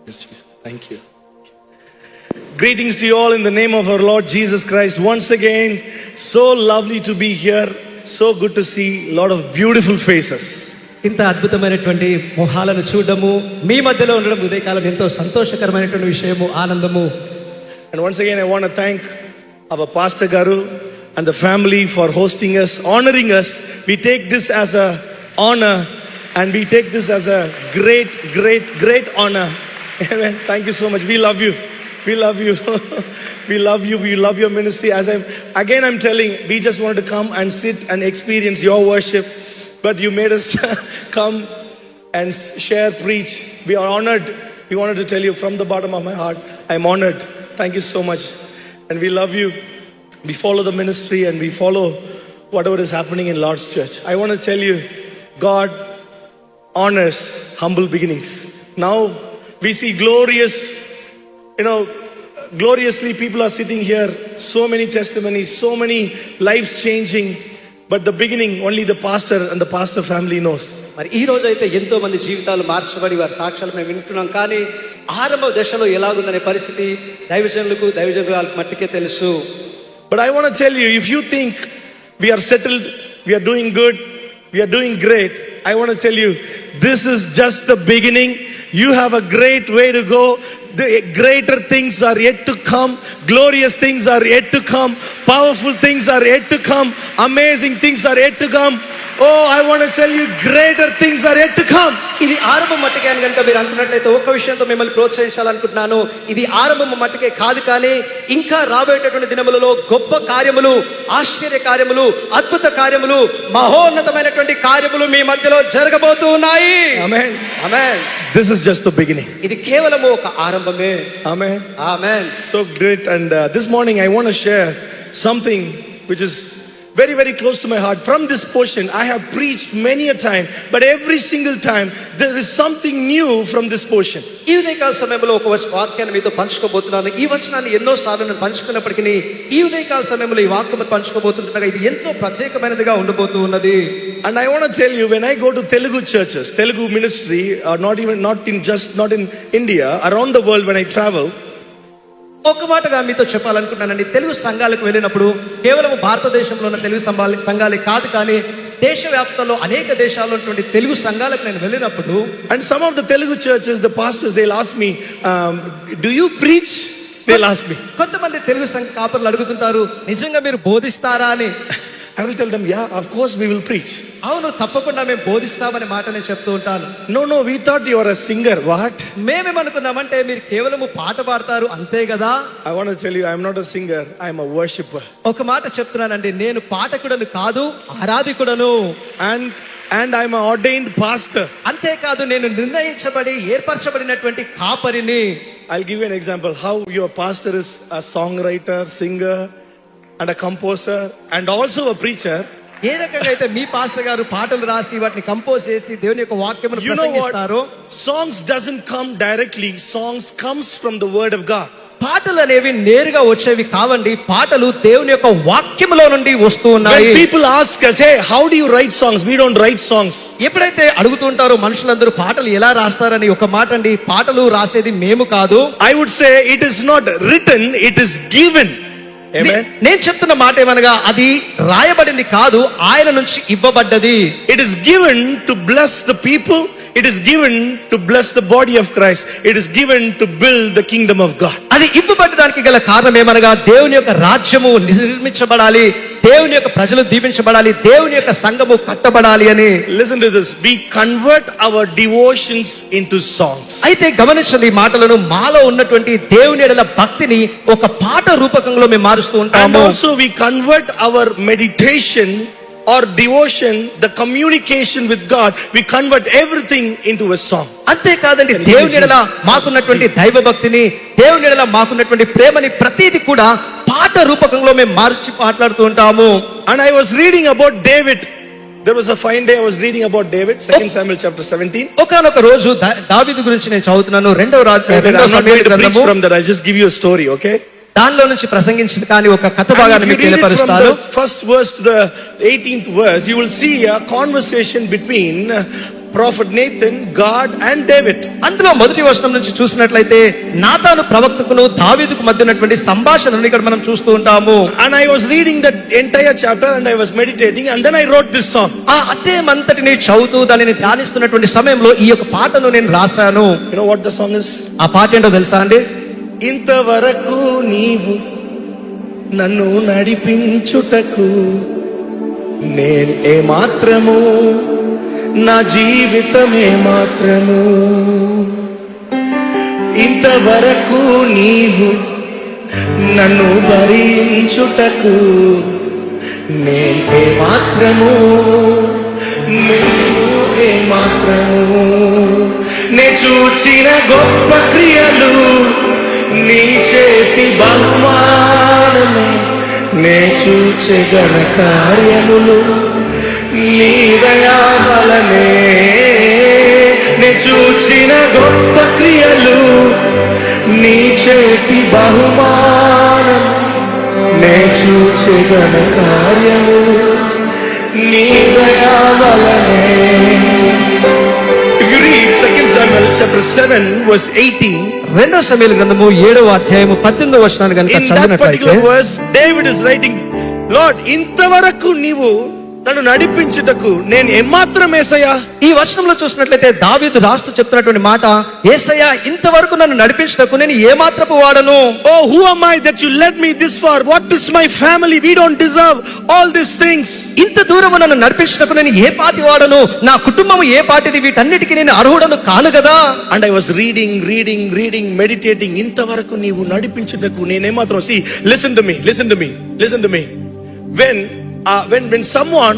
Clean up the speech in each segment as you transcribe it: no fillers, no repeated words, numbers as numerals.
Yes, Jesus. Thank you. Greetings to you all in the name of our Lord Jesus Christ. Once again, so lovely to be here. So good to see a lot of beautiful faces. ఇంత అద్భుతమైనటువంటి మొహాలను చూడడము, మీ మధ్యలో ఉండడం ఉదయకాలం ఎంతో సంతోషకరమైనటువంటి విషయము, ఆనందము. And once again, I want to thank our Pastor Garu and the family for hosting us, honoring us. We take this as a honor and we take this as a great honor. Amen. Thank you so much. We love you. We love you. We love you. We love your ministry. I'm telling, we just wanted to come and sit and experience your worship, but you made us come and share, preach. We are honored. We wanted to tell you from the bottom of my heart, I'm honored. Thank you so much. And we love you. We follow the ministry and we follow whatever is happening in Lord's Church. I want to tell you, God honors humble beginnings. Now we see gloriously people are sitting here, so many testimonies, so many lives changing, but the beginning only the pastor and the pastor family knows. మరి ఈ రోజు అయితే ఎంతో మంది జీవితాలు మార్చబడి వారి సాక్ష్యాలు మేము వింటున్నాం, కానీ ఆరంభ దశలో ఎలాగుందనే పరిస్థితి దైవజనులకు మట్టుకే తెలుసు. But I want to tell you, if you think we are settled, we are doing good, we are doing great, I want to tell you, this is just the beginning. You have a great way to go. The greater things are yet to come. Glorious things are yet to come. Powerful things are yet to come. Amazing things are yet to come. Oh, I want to tell you, greater things are yet to come. ఇది ఆరంభం మట్టుకే అని కనుక మీరు అనుకున్నట్లయితే ఒక్క విషయంతో మిమ్మల్ని ప్రోత్సహించాలనుకుంటున్నాను. ఇది ఆరంభం మట్టుకే కాదు, కానీ ఇంకా రాబోయేటటువంటి దినములలో గొప్ప కార్యములు, ఆశ్చర్య కార్యములు, అద్భుత కార్యములు, మహోన్నతమైనటువంటి కార్యములు మీ మధ్యలో జరగబోతూ ఉన్నాయి. Amen. Amen. This is just the beginning. ఇది కేవలము ఒక ఆరంభమే. Amen. Amen. So great. And this morning I want to share something which is very close to my heart. From this portion I have preached many a time, but every single time there is something new from this portion. ఈ ఉదయకాల సమయంలో ఒక వాక్యాన్ని మీతో పంచుకోబోతున్నాను. ఈ వచనాన్ని ఎన్నో సార్లు నేను పంచుకున్నప్పటికీ ఈ ఉదయకాల సమయంలో ఈ వాక్యం పంచుకోబోతుండగా ఇది ఎంతో ప్రత్యేకమైనదిగా ఉండబోతూ ఉన్నది. And I want to tell you, when I go to Telugu churches, Telugu ministry, or not in India, around the world when I travel, ఒక మాటగా మీతో చెప్పాలనుకుంటున్నానండి. తెలుగు సంఘాలకు వెళ్ళినప్పుడు కేవలం భారతదేశంలో ఉన్న తెలుగు సంఘాలే కాదు, కానీ దేశవ్యాప్తంలో అనేక దేశాల్లో ఉన్నటువంటి తెలుగు సంఘాలకు నేను వెళ్ళినప్పుడు, and some of the Telugu churches, the pastors, they'll ask me, do you preach? They'll ask me. కొంతమంది తెలుగు సంఘ కాపరులు అడుగుతుంటారు, నిజంగా మీరు బోధిస్తారా అని. I will tell them, yeah, of course we will preach. అవును, తప్పకుండా మేము బోధిస్తామనే మాట నేను చెప్తూ ఉంటాను. No, we thought you are a singer. What? మేమేమనుకున్నామంటే మీరు కేవలము పాట పాడతారు అంతే కదా. I want to tell you, I am not a singer, I am a worshipper. ఒక మాట చెప్తున్నానండి, నేను పాఠకుడను కాదు, ఆరాధికుడను. And I am an ordained pastor. అంతేకాదు, నేను నిర్ణయించబడి ఏర్పరచబడినటువంటి కాపరిని. I'll give you an example how your pastor is a songwriter, singer, and a composer, and also a preacher. ఏ రకంగా అయితే మీ పాస్టర్ గారు పాటలు రాసి వాటిని కంపోజ్ చేసి దేవుని యొక్క వాక్యమును ప్రసంగిస్తారో, songs doesn't come directly, songs comes from the word of God. పాటలు అనేవి నేరుగా వచ్చేవి కావండి, పాటలు దేవుని యొక్క వాక్యములో నుండి వస్తూ ఉన్నాయి. When people ask us, hey, how do you write songs? We don't write songs. ఎప్పుడైతే అడుగుతుంటారో మనుషులందరూ పాటలు ఎలా రాస్తారని, ఒక మాట అండి, పాటలు రాసేది మేము కాదు. I would say it is not written, it is given. Amen. నేను చెప్తున్న మాట ఏమనగా, అది రాయబడింది కాదు, ఆయన నుంచి ఇవ్వబడ్డది. It is given to bless the people. It is given to bless the body of Christ. It is given to build the kingdom of God. అది ఇవ్వబడడానికి గల కారణం ఏమనగా, దేవుని యొక్క రాజ్యము నిర్మించబడాలి, దేవుని యొక్క ప్రజలు దీవించబడాలి, దేవుని యొక్క సంఘము కట్టబడాలి అని. Listen to this. We convert our devotions into songs. అయితే గమనించండి ఈ మాటలను, మాలో ఉన్నటువంటి దేవుని ఎడల భక్తిని ఒక పాట రూపకంలో మేము మారుస్తూ ఉంటాము. And also we convert our meditation or devotion, the communication with God, we convert everything into a song. అంతేకాదండి, దేవుని ఎడల మాకున్నటువంటి దైవ భక్తిని, దేవుని ఎడల మాకున్నటువంటి ప్రేమని ప్రతిదీ కూడా పాట రూపకంలో మేము మార్చి మాట్లాడుతూ ఉంటాము. And I was reading about David. There was a fine day I was reading about David, 2 Samuel chapter 17. ఒకానొక రోజు దావీదు గురించి నేను చదువుతున్నాను. రెండవ సమూయేలు గ్రంథము. From that I'll just give you a story, okay? దానిలో నుంచి ప్రసంగించిన కానీ ఒక కథ భాగాన్ని మీకు తెలియపరుస్తాను. First verse to the 18th verse, you will see a conversation between Prophet Nathan, God and David. అందులో మొదటి వచనం నుంచి చూసినట్లయితే నాతాను ప్రవక్తకును దావీదుకు మధ్య ఉన్నటువంటి సంభాషణను ఇక్కడ మనం చూస్తూ ఉంటాము. And I was reading that entire chapter and I was meditating and then I wrote this song. ఆ అధ్యాయమంతటిని చదువుతూ దానిని ధ్యానిస్తున్నటువంటి సమయంలో ఈ యొక్క పాటను నేను రాశాను. You know what the song is? ఆ పాట ఏంటో తెలుసా అండి? ఇంతవరకు నీవు నన్ను నడిపించుటకు నేను ఏమాత్రము, నా జీవితమే మాత్రము. ఇంతవరకు నీవు నన్ను భరించుటకు నేను ఏమాత్రము, మేము ఏమాత్రము. నే చూచిన గొప్ప క్రియలు నీ చేతి బహుమానమే, నే చూచే ఘన కార్యములు నీ దయా వలనే. నే చూచిన గొప్ప క్రియలు నీ చేతి బహుమానం, నే చూచే ఘన కార్యములు నీ దయా వలనే. If you read 2 Samuel chapter 7 verse 18, రెండో సమూయేలు గ్రంథము 7వ అధ్యాయము 18వ వచనాన్ని గనుక in that చదివినట్లయితే particular verse David is writing, Lord, ఇంతవరకు నీవు నన్ను నడిపించుటకు నేను ఏమాత్రం యేసయ్యా. ఈ వచనంలో చూసినట్లయితే దావీదు రాస్తూ చెప్తున్నటువంటి మాట, యేసయ్యా ఇంతవరకు నన్ను నడిపించుటకు నేను ఏమాత్రపు వాడను. Oh, who am I that you led me this far? What is my family? We don't deserve all these things. ఇంత దూరము నన్ను నడిపించుటకు నేను ఏ పాటి వాడను, నా కుటుంబం ఏ పాటిది, వీటన్నిటికీ నేను అర్హుడను కాను కదా. And I was reading, meditating. ఇంతవరకు నీవు నడిపించుటకు నేనేమాత్రం. See, listen to me. When someone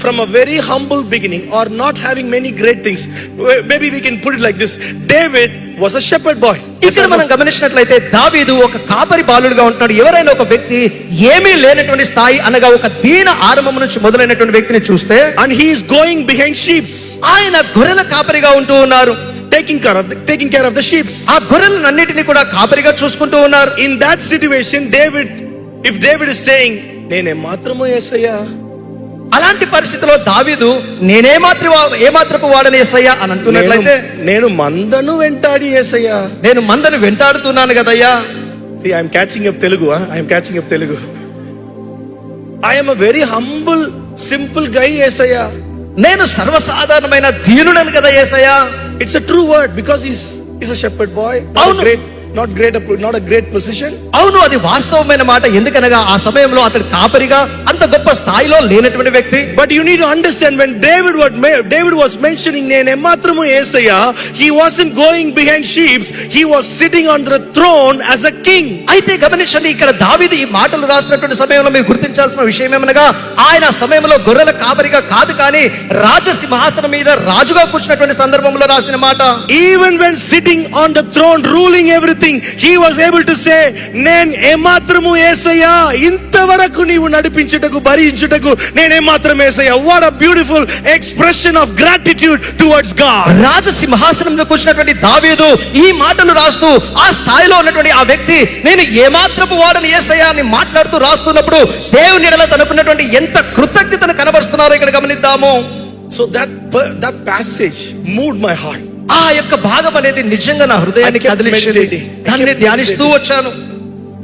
from a very humble beginning or not having many great things, maybe we can put it like this: David was a shepherd boy. ఇక్కడ మనం గమనించినట్లయితే దావీదు ఒక కాపరి బాలుడుగా ఉంటున్నాడు. ఎవరైనా ఒక వ్యక్తి ఏమీ లేనటువంటి స్థాయి అనగా ఒక దీన ఆరంభం నుంచి మొదలైనటువంటి వ్యక్తిని చూస్తే, and he is going behind sheep, ఆయన గొర్రెల కాపరిగా ఉంటూ ఉన్నారు, taking care of the sheep. ఆ గొర్రెలన్నిటిని కూడా కాపరిగా చూసుకుంటూ ఉన్నారు. In that situation, if David is saying, నేనే మాత్రము యేసయ్యా, అలాంటి పరిస్థితిలో దావీదు ఏమాత్రపు వాడని యేసయ్యా అని అంటున్నట్లయితే, నేను మందను వెంటాడి యేసయ్యా, నేను మందను వెంటాడుతున్నాను కదయ్యా. See, I am catching up Telugu. I am a very humble, simple guy యేసయ్యా. నేను సర్వసాధారణమైన దీనుడను కదా యేసయ్యా. It's a true word because he's a shepherd boy. Not a great position. అవును, అది వాస్తవమైన మాట. ఎందుకనగా ఆ సమయంలో అతడు కాపరిగా అంత గొప్ప స్థాయిలో లేనటువంటి వ్యక్తి. But you need to understand, when David was mentioning నేను ఏమాత్రము యేసయ్యా, he wasn't going behind sheep, he was sitting on the throne as a king. అయితే గమనించండి, ఇక్కడ దావీదు ఈ మాటలు రాసినటువంటి సమయంలో మీరు గుర్తించాల్సిన విషయం ఏమనగా, ఆయన సమయంలో గొర్రెల కాపరిగా కాదు, కానీ రాజసింహాసనం మీద రాజుగా కూర్చున్నటువంటి సందర్భంలో రాసిన మాట. Even when sitting on the throne ruling everything, he was able to say, నేను ఏమాత్రము యేసయ్యా, ఇంతవరకు నీవు నడిపించుటకు భరించుటకు నేను ఏమాత్రము యేసయ్యా. What a beautiful expression of gratitude towards God. రాజసింహాసనం మీద కూర్చున్నటువంటి దావీదు ఈ మాటలు రాస్తూ ఆ స్థాయిలో ఉన్నటువంటి ఆ వ్యక్తి నేను ఏమాత్రపు వాడని యేసయ్యా అని మాట్లాడుతూ రాస్తున్నప్పుడు దేవుని ఎడల తనకున్నటువంటి ఎంత కృతజ్ఞతను కనబరుస్తున్నారో ఇక్కడ గమనిద్దాము. So that passage moved my heart. ఆ యొక్క భాగం అనేది నిజంగా నా హృదయాన్ని కదిలించింది. దాన్ని ధ్యానిస్తూ వచ్చాను.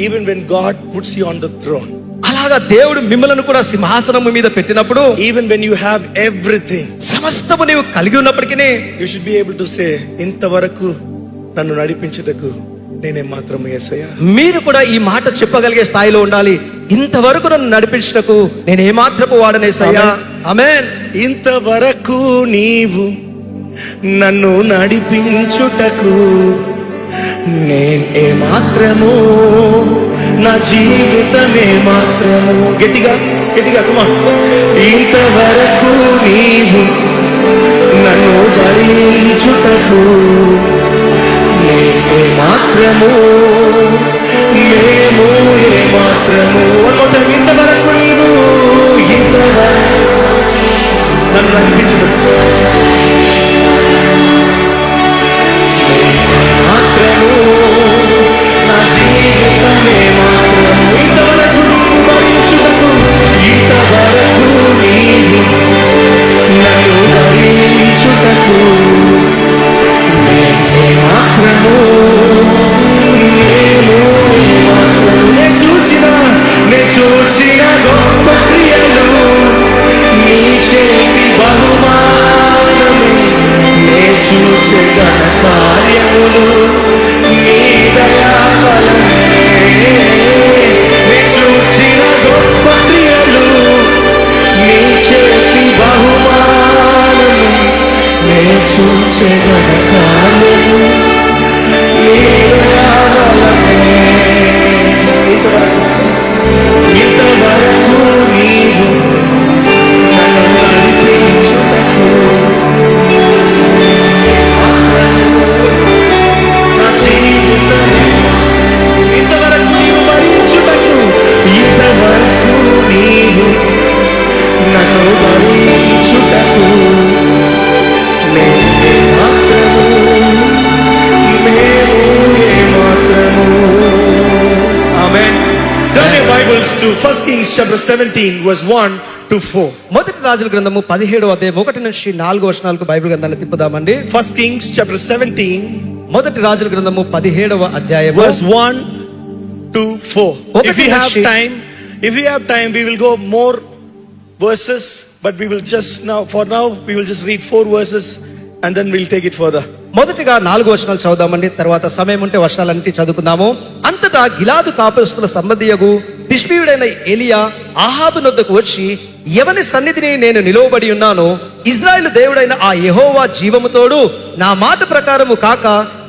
Even when God puts you on the throne, అలాగా దేవుడు మిమ్మల్ని కూడా సింహాసనము మీద పెట్టినప్పుడు, even when you have everything, సమస్తము నీవు కలిగి ఉన్నప్పటికీ you should be able to say, ఇంతవరకు నన్ను నడిపించుటకు నేనే మాత్రమే యేసయ్యా. మీరు కూడా ఈ మాట చెప్పగలిగే స్థాయిలో ఉండాలి. ఇంతవరకు నన్ను నడిపించుటకు నేను ఏమాత్రపు వాడని యేసయ్యా. ఆమేన్. ఇంతవరకు నీవు నన్ను నడిపించుటకు నేను ఏమాత్రము, నా జీవితమే మాత్రము. గట్టిగా కమా. ఇంతవరకు నీవు నన్ను భరించుటకు నేను ఏమాత్రము, మేము ఏమాత్రము. ఇంతవరకు నీవు నన్ను నడిపించుటకు మాత్రము, నా జీవితమే మాత్రము. ఇంతవరకు నీవు భరించుటకు, ఇంతవరకు నీవు నన్ను భరించుటకు కార్యములు నీ దయా వలనే నీ చూచిన గొప్ప క్రియలు నీ చేతి బహుమానము నే చూచే ఘన కార్యము నీ దయా వలనే. ఇంతవరకు నీవు నన్ను నడిపించుటకు నా జీవితమే ఇంతవరకు నీవు భరించుటకు ఇంతవరకు నీవు నన్ను భరించుటకు నేను మాత్రము మేము ఏమాత్రము. ఆమేన్. Turn your Bibles to 1 Kings chapter 17 verse 1 to 4. మొదటి రాజుల గ్రంథము 17వ అధ్యాయం 1 నుంచి 4 వచనాలకు బైబిల్ గ్రంథాన్ని తిప్పుదామండి. 1 Kings chapter 17 మొదటి రాజుల గ్రంథము 17వ అధ్యాయం verse 1 to 4. If we have time, we will go more verses, but we will just now we will just read 4 verses and then we'll take it further. మొదటిగా 4 వచనాలు చదువుదామండి, తర్వాత సమయం ఉంటే వచనాలన్నిటి చదువుకుందాము. అంతటా గిలాదు కాపురస్తుల సంబంధియగు తిష్బీయుడైన ఎలియా ఆహాబు నొద్దకు వచ్చి, ఎవని సన్నిధిని నేను నిలువబడి ఉన్నానో ఇజ్రాయేలు దేవుడైన ఆ యెహోవా జీవము తోడు నా మాట ప్రకారము కాక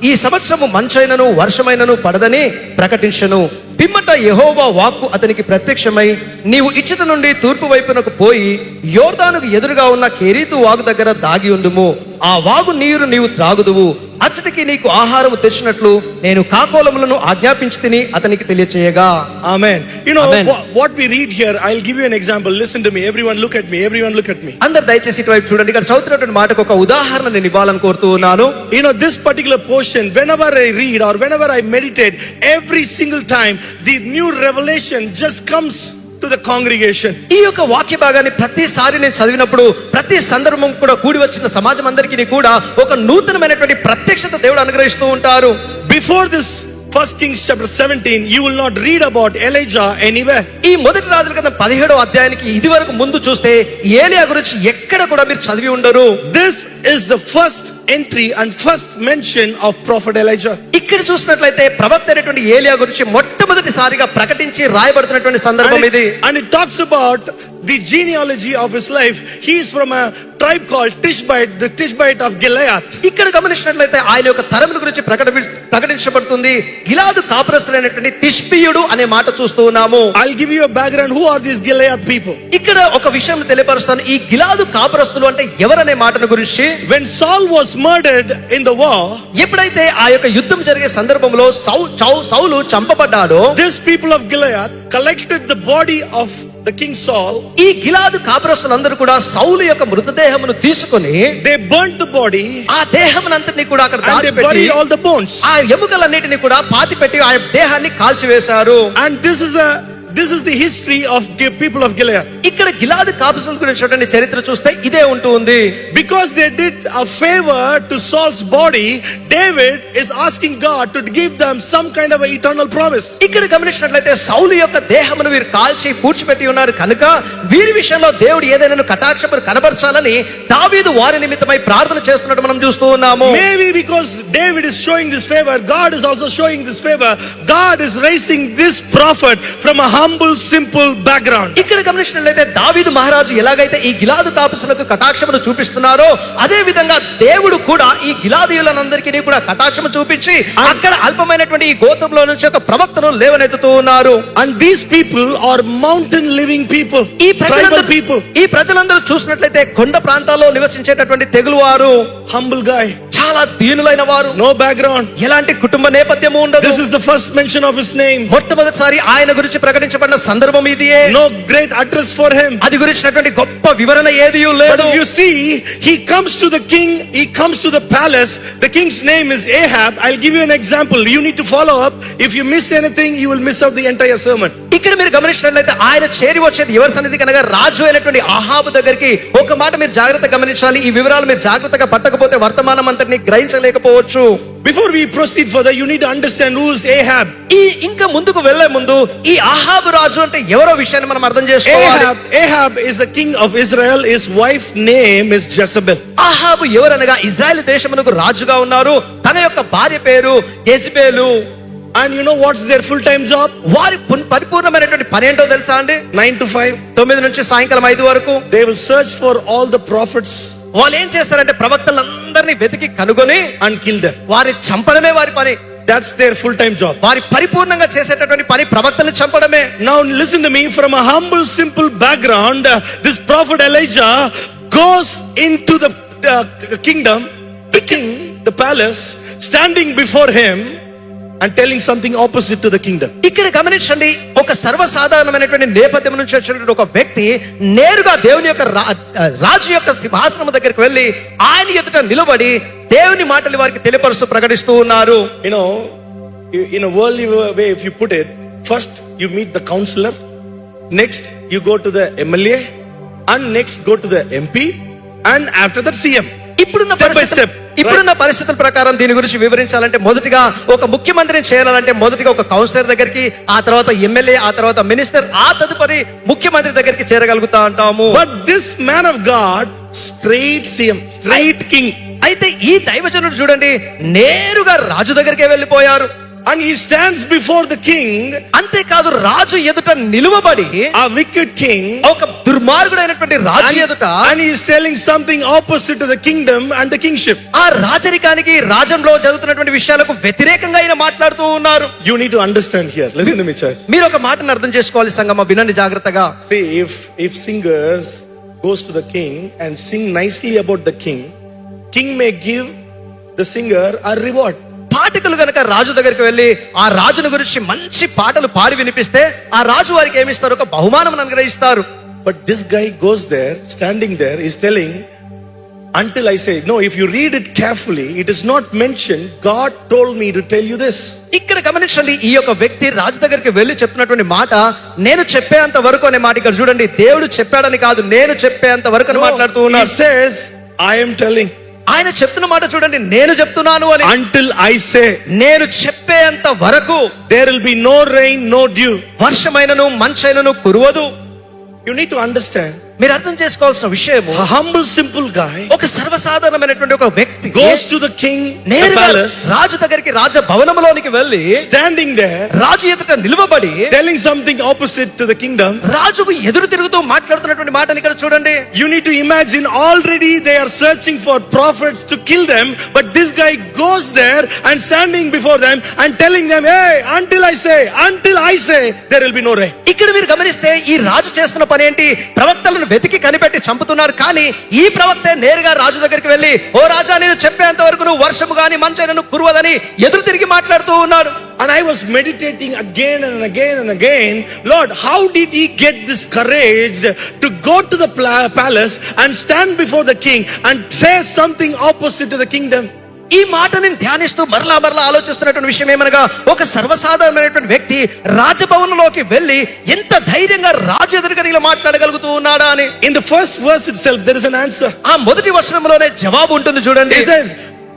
ఈ సంవత్సరము మంచైనను వర్షమైనను పడదని ప్రకటించెను. పిమ్మట యెహోవా వాక్కు అతనికి ప్రత్యక్షమై, నీవు ఇచ్చట నుండి తూర్పు వైపునకు పోయి యోర్దానుకు ఎదురుగా ఉన్న కెరీతు వాగు దగ్గర దాగి ఉండుము. ఆ వాగు నీరు నీవు త్రాగుదువు. అచ్చటికి నీకు ఆహారము తెచ్చినట్లు నేను కాకోలములను ఆజ్ఞాపించి తిని అతనికి తెలియచేయగా. Amen. You know Amen. what we read here, I'll give you an example. Listen to me. Everyone look at me. Everyone look at me. అందరు దయచేసి ఇటువైపు చూడండి. ఇక్కడ చదువుతున్నటువంటి మాటకు ఒక ఉదాహరణ నేను ఇవ్వాలని కోరుతూ ఉన్నాను. You know, this particular portion, whenever I read or whenever I meditate, every single time the new revelation just comes to the congregation. ఈ యొక్క వాక్య భాగాన్ని ప్రతిసారి నేను చదివినప్పుడు, ప్రతి సందర్భం కూడా కూడి వచ్చిన సమాజం అందరికీ కూడా ఒక నూతనమైనటువంటి ప్రత్యక్షత దేవుడు అనుగ్రహిస్తూ ఉంటారు. Before this 1 Kings chapter 17, you will not read about Elijah anywhere. ఈ మొదటి రాజుల గ్రంథం 17వ అధ్యాయానికి ఇది వరకు ముందు చూస్తే ఏలియా గురించి ఎక్కడ కూడా మీరు చదివి ఉండరు. This is the first entry and first mention of prophet Elijah. ఇక్కడ చూసినట్లయితే ప్రవక్త అయినటువంటి ఏలియా గురించి మొట్టమొదటిసారిగా ప్రకటించి రాయబడుతున్నటువంటి సందర్భం ఇది. And it talks about the genealogy of his life. He is from a tribe called Tishbite, the Tishbite of Gilead. ఇక్కడ గమనించినట్లయితే ఆయన యొక్క తరముల గురించి ప్రకటించబడుతుంది. గిలాదు కాపురస్తులైనటువంటి తిష్బీయుడు అనే మాట చూస్తూ ఉన్నాము. I'll give you a background. Who are these Gilead people? ఇక్కడ ఒక విషయం తెలియపరుస్తాను. ఈ గిలాదు కాపురస్తులు అంటే ఎవరనే మాటను గురించి. When Saul was murdered in the war, ఎప్పుడైతే ఆ యొక్క యుద్ధం జరిగే సందర్భంలో సౌలు చంపబడ్డాడో, these people of Gilead collected the body of the king Saul. ఈ గిలాదు కాపురస్తులందరూ కూడా సౌలు యొక్క మృతదేహమును తీసుకొని They burnt the body ఆ దేహమునంతటిని కూడా అక్కడ and they దాచిపెట్టి buried all the bones. ఆ ఎముకలన్నిటిని కూడా పాతిపెట్టి ఆ దేహాన్ని కాల్చివేశారు. And this is the history of people of Gilead. ఇక్కడ గిలాదు కాపురస్తుల గురించి చరిత్ర చూస్తే ఇదే ఉంటూ ఉంది. Because they did a favor to Saul's body, David is asking God to give them some kind of an eternal promise. ఇక్కడ గమనించినట్లయితే సౌలు యొక్క దేహమును వీరు కాల్చి పూడ్చిపెట్టి ఉన్నారు కనుక వీరి విషయంలో దేవుడు ఏదైనా కటాక్షమును కనబరచాలని దావీదు వారి నిమిత్తమై ప్రార్థన చేస్తున్నట్టు మనం చూస్తూ ఉన్నాము. Maybe because David is showing this favor, God is also showing this favor. God is raising this prophet from a humble, simple background. ఇక్కడ గమనించినట్లయితే దావీదు మహారాజు ఎలాగైతే ఈ గిలాదు కాపురస్తులకు కటాక్షమును చూపిస్తున్నారో అదే విధంగా దేవుడు కూడా ఈ గిలాదీయులందరికీ కూడా కటాక్షము చూపించి అక్కడ అల్పమైనటువంటి ఈ గోత్రంలో నుంచి ఒక ప్రవక్తను లేవనెత్తుతూ ఉన్నారు. And these people are mountain living people, tribal people. ఈ ప్రజలందరూ చూసినట్లయితే కొండ ప్రాంతాల్లో నివసించేటటువంటి తెగులువారు, humble guy, చాలా దీనులైన వారు, no background, ఎలాంటి కుటుంబ నేపథ్యము ఉండదు. This is the first mention of his name. మొట్టమొదటిసారి ఆయన గురించి ప్రకటించబడిన సందర్భం ఇదియే. No great address for him. అది గురించినటువంటి గొప్ప వివరణ ఏదీ లేదు. But if you see, he comes to the king, he comes to the palace. The king's name is Ahab. I'll give you an example. You need to follow up. If you miss anything, you will miss out the entire sermon. ఇక్కడ మీరు గమనించినట్లయితే ఆయన చేరి వచ్చేది ఎవరి సన్నిధి కనుక రాజు అయినటువంటి అహాబు దగ్గరికి. ఒక మాట మీరు జాగ్రత్తగా గమనించాలి, ఈ వివరాలు మీరు జాగ్రత్తగా పట్టకపోతే వర్తమానం అంతటిని గ్రహించలేకపోవచ్చు. Before we proceed further, you need to understand who is Ahab. ఈ ఇంకా ముందుకు వెళ్లే ముందు ఈ అహాబు రాజు అంటే ఎవరో విషయాన్ని మనం అర్థం చేసుకోవాలి. Ahab is the king of Israel. His wife name is Jezebel. Ahab ఎవరనగా ఇజ్రాయెల్ దేశమునకు రాజుగా ఉన్నారు. తన యొక్క భార్య పేరు యెజబెలు. And you know what's their full-time job? వారి పరిపూర్ణమైనటువంటి పని ఏంటో తెలుసా అండి? 9 to 5. 9 నుంచి సాయంకాలం 5 వరకు They will search for all the prophets వాళ్ళు ఏం చేస్తారంటే ప్రవక్తలందరినీ వెతికి కనుగొని and kill them. వారి చంపడమే వారి పని. That's their full-time job. వారి పరిపూర్ణంగా చేసేటటువంటి పని ప్రవక్తలను చంపడమే. Now listen to me, from a humble, simple background, this prophet Elijah goes into the kingdom, the king, the palace, standing before him and telling something opposite to the kingdom. ఇక్కడ గమనించండి, ఒక సర్వసాధారణమైనటువంటి నేపథ్యం నుంచి వచ్చినటువంటి ఒక వ్యక్తి నేరుగా దేవుని యొక్క రాజు యొక్క సింహాసనం దగ్గరికి వెళ్ళి ఆయన ఎదుట నిలబడి దేవుని మాటలు వారికి తెలియపరుస్తూ ప్రకటిస్తూ ఉన్నారు. You know, in a worldly way, if you put it, first you meet the counselor, next you go to the MLA, and next go to the MP, and after that CM. ఇప్పుడున్న పరిస్థితుల ప్రకారం దీని గురించి వివరించాలంటే మొదటిగా ఒక ముఖ్యమంత్రిని చేయాలంటే మొదటిగా ఒక కౌన్సిలర్ దగ్గరికి, ఆ తర్వాత ఎమ్మెల్యే, ఆ తర్వాత మినిస్టర్, ఆ తదుపరి ముఖ్యమంత్రి దగ్గరికి చేరగలుగుతా అంటాము. But this man of God, straight CM, straight king. అయితే ఈ దైవజనుడు చూడండి నేరుగా రాజు దగ్గరికే వెళ్ళిపోయారు. And he stands before the king. అంతేకాదు రాజు ఎదుట నిలువబడి, a wicked king, ఒక దుర్మార్గుడైనటువంటి రాజు ఎదుట, and he is telling something opposite to the kingdom and the kingship. ఆ రాజరికానికి రాజ్యంలో జరుగుతున్నటువంటి విషయాలకు వ్యతిరేకంగా ఆయన మాట్లాడుతూ ఉన్నారు. You need to understand here. Listen to me, church. మీరు ఒక మాటను అర్థం చేసుకోవాలి సంగమా, వినండి జాగ్రత్తగా. See, if singers goes to the king and sing nicely about the king may give the singer a reward. పాఠకులు గనక రాజు దగ్గరికి వెళ్ళి ఆ రాజును గురించి మంచి పాటలు పాడి వినిపిస్తే ఆ రాజు వారికి ఏమిస్తారు? ఒక బహుమానం అనుగ్రహిస్తారు. But this guy goes there, standing there, is telling, until I say, no, if you read it carefully, it is not mentioned, God told me to tell you this. ఇక్కడ గమనించండి, ఈ యొక్క వ్యక్తి రాజు దగ్గరికి వెళ్ళి చెప్తున్నటువంటి మాట నేను చెప్పేంత వరకు అనే మాట. ఇక్కడ చూడండి, దేవుడు చెప్పాడని కాదు, నేను చెప్పేంత వరకు అని మాట్లాడుతూ ఉన్నాడు. He says, I am telling. ఆయన చెప్తున్న మాట చూడండి, నేను చెప్తున్నాను అని. Until I say, నేను చెప్పేంత వరకు there will be no rain, no dew. వర్షమైనను మంచైనను కురువదు. You need to understand. మీరు అర్థం చేసుకోవాల్సిన విషయం, a humble, simple guy, ఒక సర్వసాధారణమైనటువంటి ఒక వ్యక్తి goes to the king, the palace, రాజు దగ్గరికి, రాజ భవనములోనికి వెళ్ళి standing there, రాజు ఎదుట నిలవబడి telling something opposite to the kingdom. రాజుకు ఎదురు తిరుగుతూ మాట్లాడుతున్నటువంటి మాటని ఇక్కడ చూడండి. You need to imagine, already they are searching for prophets to kill them, but this guy goes there and standing before them and telling them, hey, until I say, there will be no rain. ఇక్కడ మీరు గమనిస్తే ఈ రాజు చేస్తున్న పని ఏంటి? ప్రవక్తలను వెతికి కనిపెట్టి చంపుతున్నారు. కానీ ఈ ప్రవక్తే నేరుగా రాజు దగ్గరికి వెళ్ళి, ఓ రాజా, నేను చెప్పేంత వరకు నువ్వు వర్షము గాని మంచైనను కురువదని ఎదురు తిరిగి మాట్లాడుతూ ఉన్నాడు. And I was meditating again and again and again, Lord, how did he get this courage to go to the palace and stand before the king and say something opposite to the kingdom? ఈ మాటని ధ్యానిస్తూ మరలా ఆలోచిస్తున్నటువంటి విషయం ఏమనగా, ఒక సర్వసాధారణమైనటువంటి వ్యక్తి రాజభవనంలోకి వెళ్ళి ఎంత ధైర్యంగా రాజు ఎదురుగా ఇలా మాట్లాడగలుగుతూ ఉన్నాడా అని. In the first verse itself there is an answer. ఆ మొదటి వచనంలోనే జవాబు ఉంటుంది చూడండి. It says,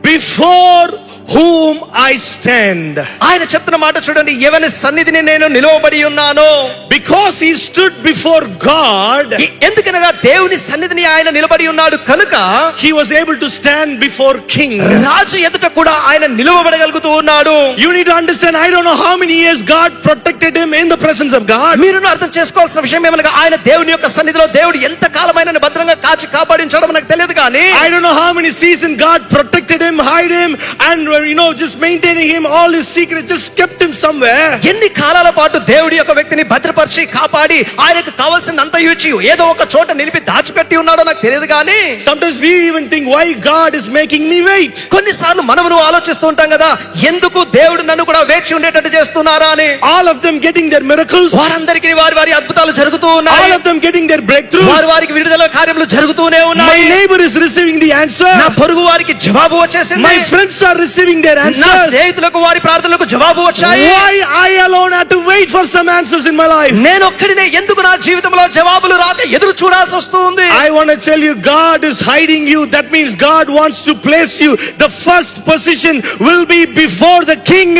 before whom I stand. ఆయన చెప్తున్న మాట చూడండి, ఎవని సన్నిధిని నేను నిలవబడి ఉన్నాను. Because he stood before God, ఎందుకనగా దేవుని సన్నిధిని ఆయన నిలబడి ఉన్నాడు కనుక he was able to stand before king. రాజు ఎదుట కూడా ఆయన నిలవబడగలుగుతూ ఉన్నాడు. You need to understand, I don't know how many years God protected him in the presence of God. మీరు అర్థం చేసుకోవాల్సిన విషయం ఏమనగా, ఆయన దేవుని యొక్క సన్నిధిలో దేవుడు ఎంత కాలమైన భద్రంగా కాచి కాపాడించడం నాకు తెలియదు కానీ, I don't know how many seasons God protected him, hide him, and just maintaining him, all his secrets, just kept him somewhere. ఎన్ని కాలాల పాటు దేవుడి యొక్క వ్యక్తిని భద్రపరిచి కాపాడి ఆయనకు కావాల్సినంత ఇచ్చి ఏదో ఒక చోట నిలిపి దాచిపెట్టి ఉన్నాడో నాకు తెలియదు కానీ, sometimes we even think, why God is making me wait. కొన్నిసార్లు మనము ఆలోచిస్తూ ఉంటాం కదా, ఎందుకు దేవుడు నన్ను కూడా వేచి ఉండేటట్టు చేస్తున్నారా అని. All of them getting their miracles, వారందరికీ వారి అద్భుతాలు జరుగుతూ ఉన్నాయి. all of them getting their breakthroughs, వారికి విడుదల కార్యములు జరుగుతూనే ఉన్నాయి. my neighbor is receiving the answer, నా పొరుగు వారికి జవాబు వచ్చేసింది. my friends are receiving receiving their నా answers? స్నేహితులకు వారి ప్రార్థనలకు జవాబు వచ్చాయి. Why I alone had to wait for some answers in my life? నేను ఒక్కడినే ఎందుకు నా జీవితంలో జవాబులు రాక ఎదురు చూడాల్సి వస్తుంది? I want to tell you, God is hiding you. That means God wants to place you. The first position will be before the king,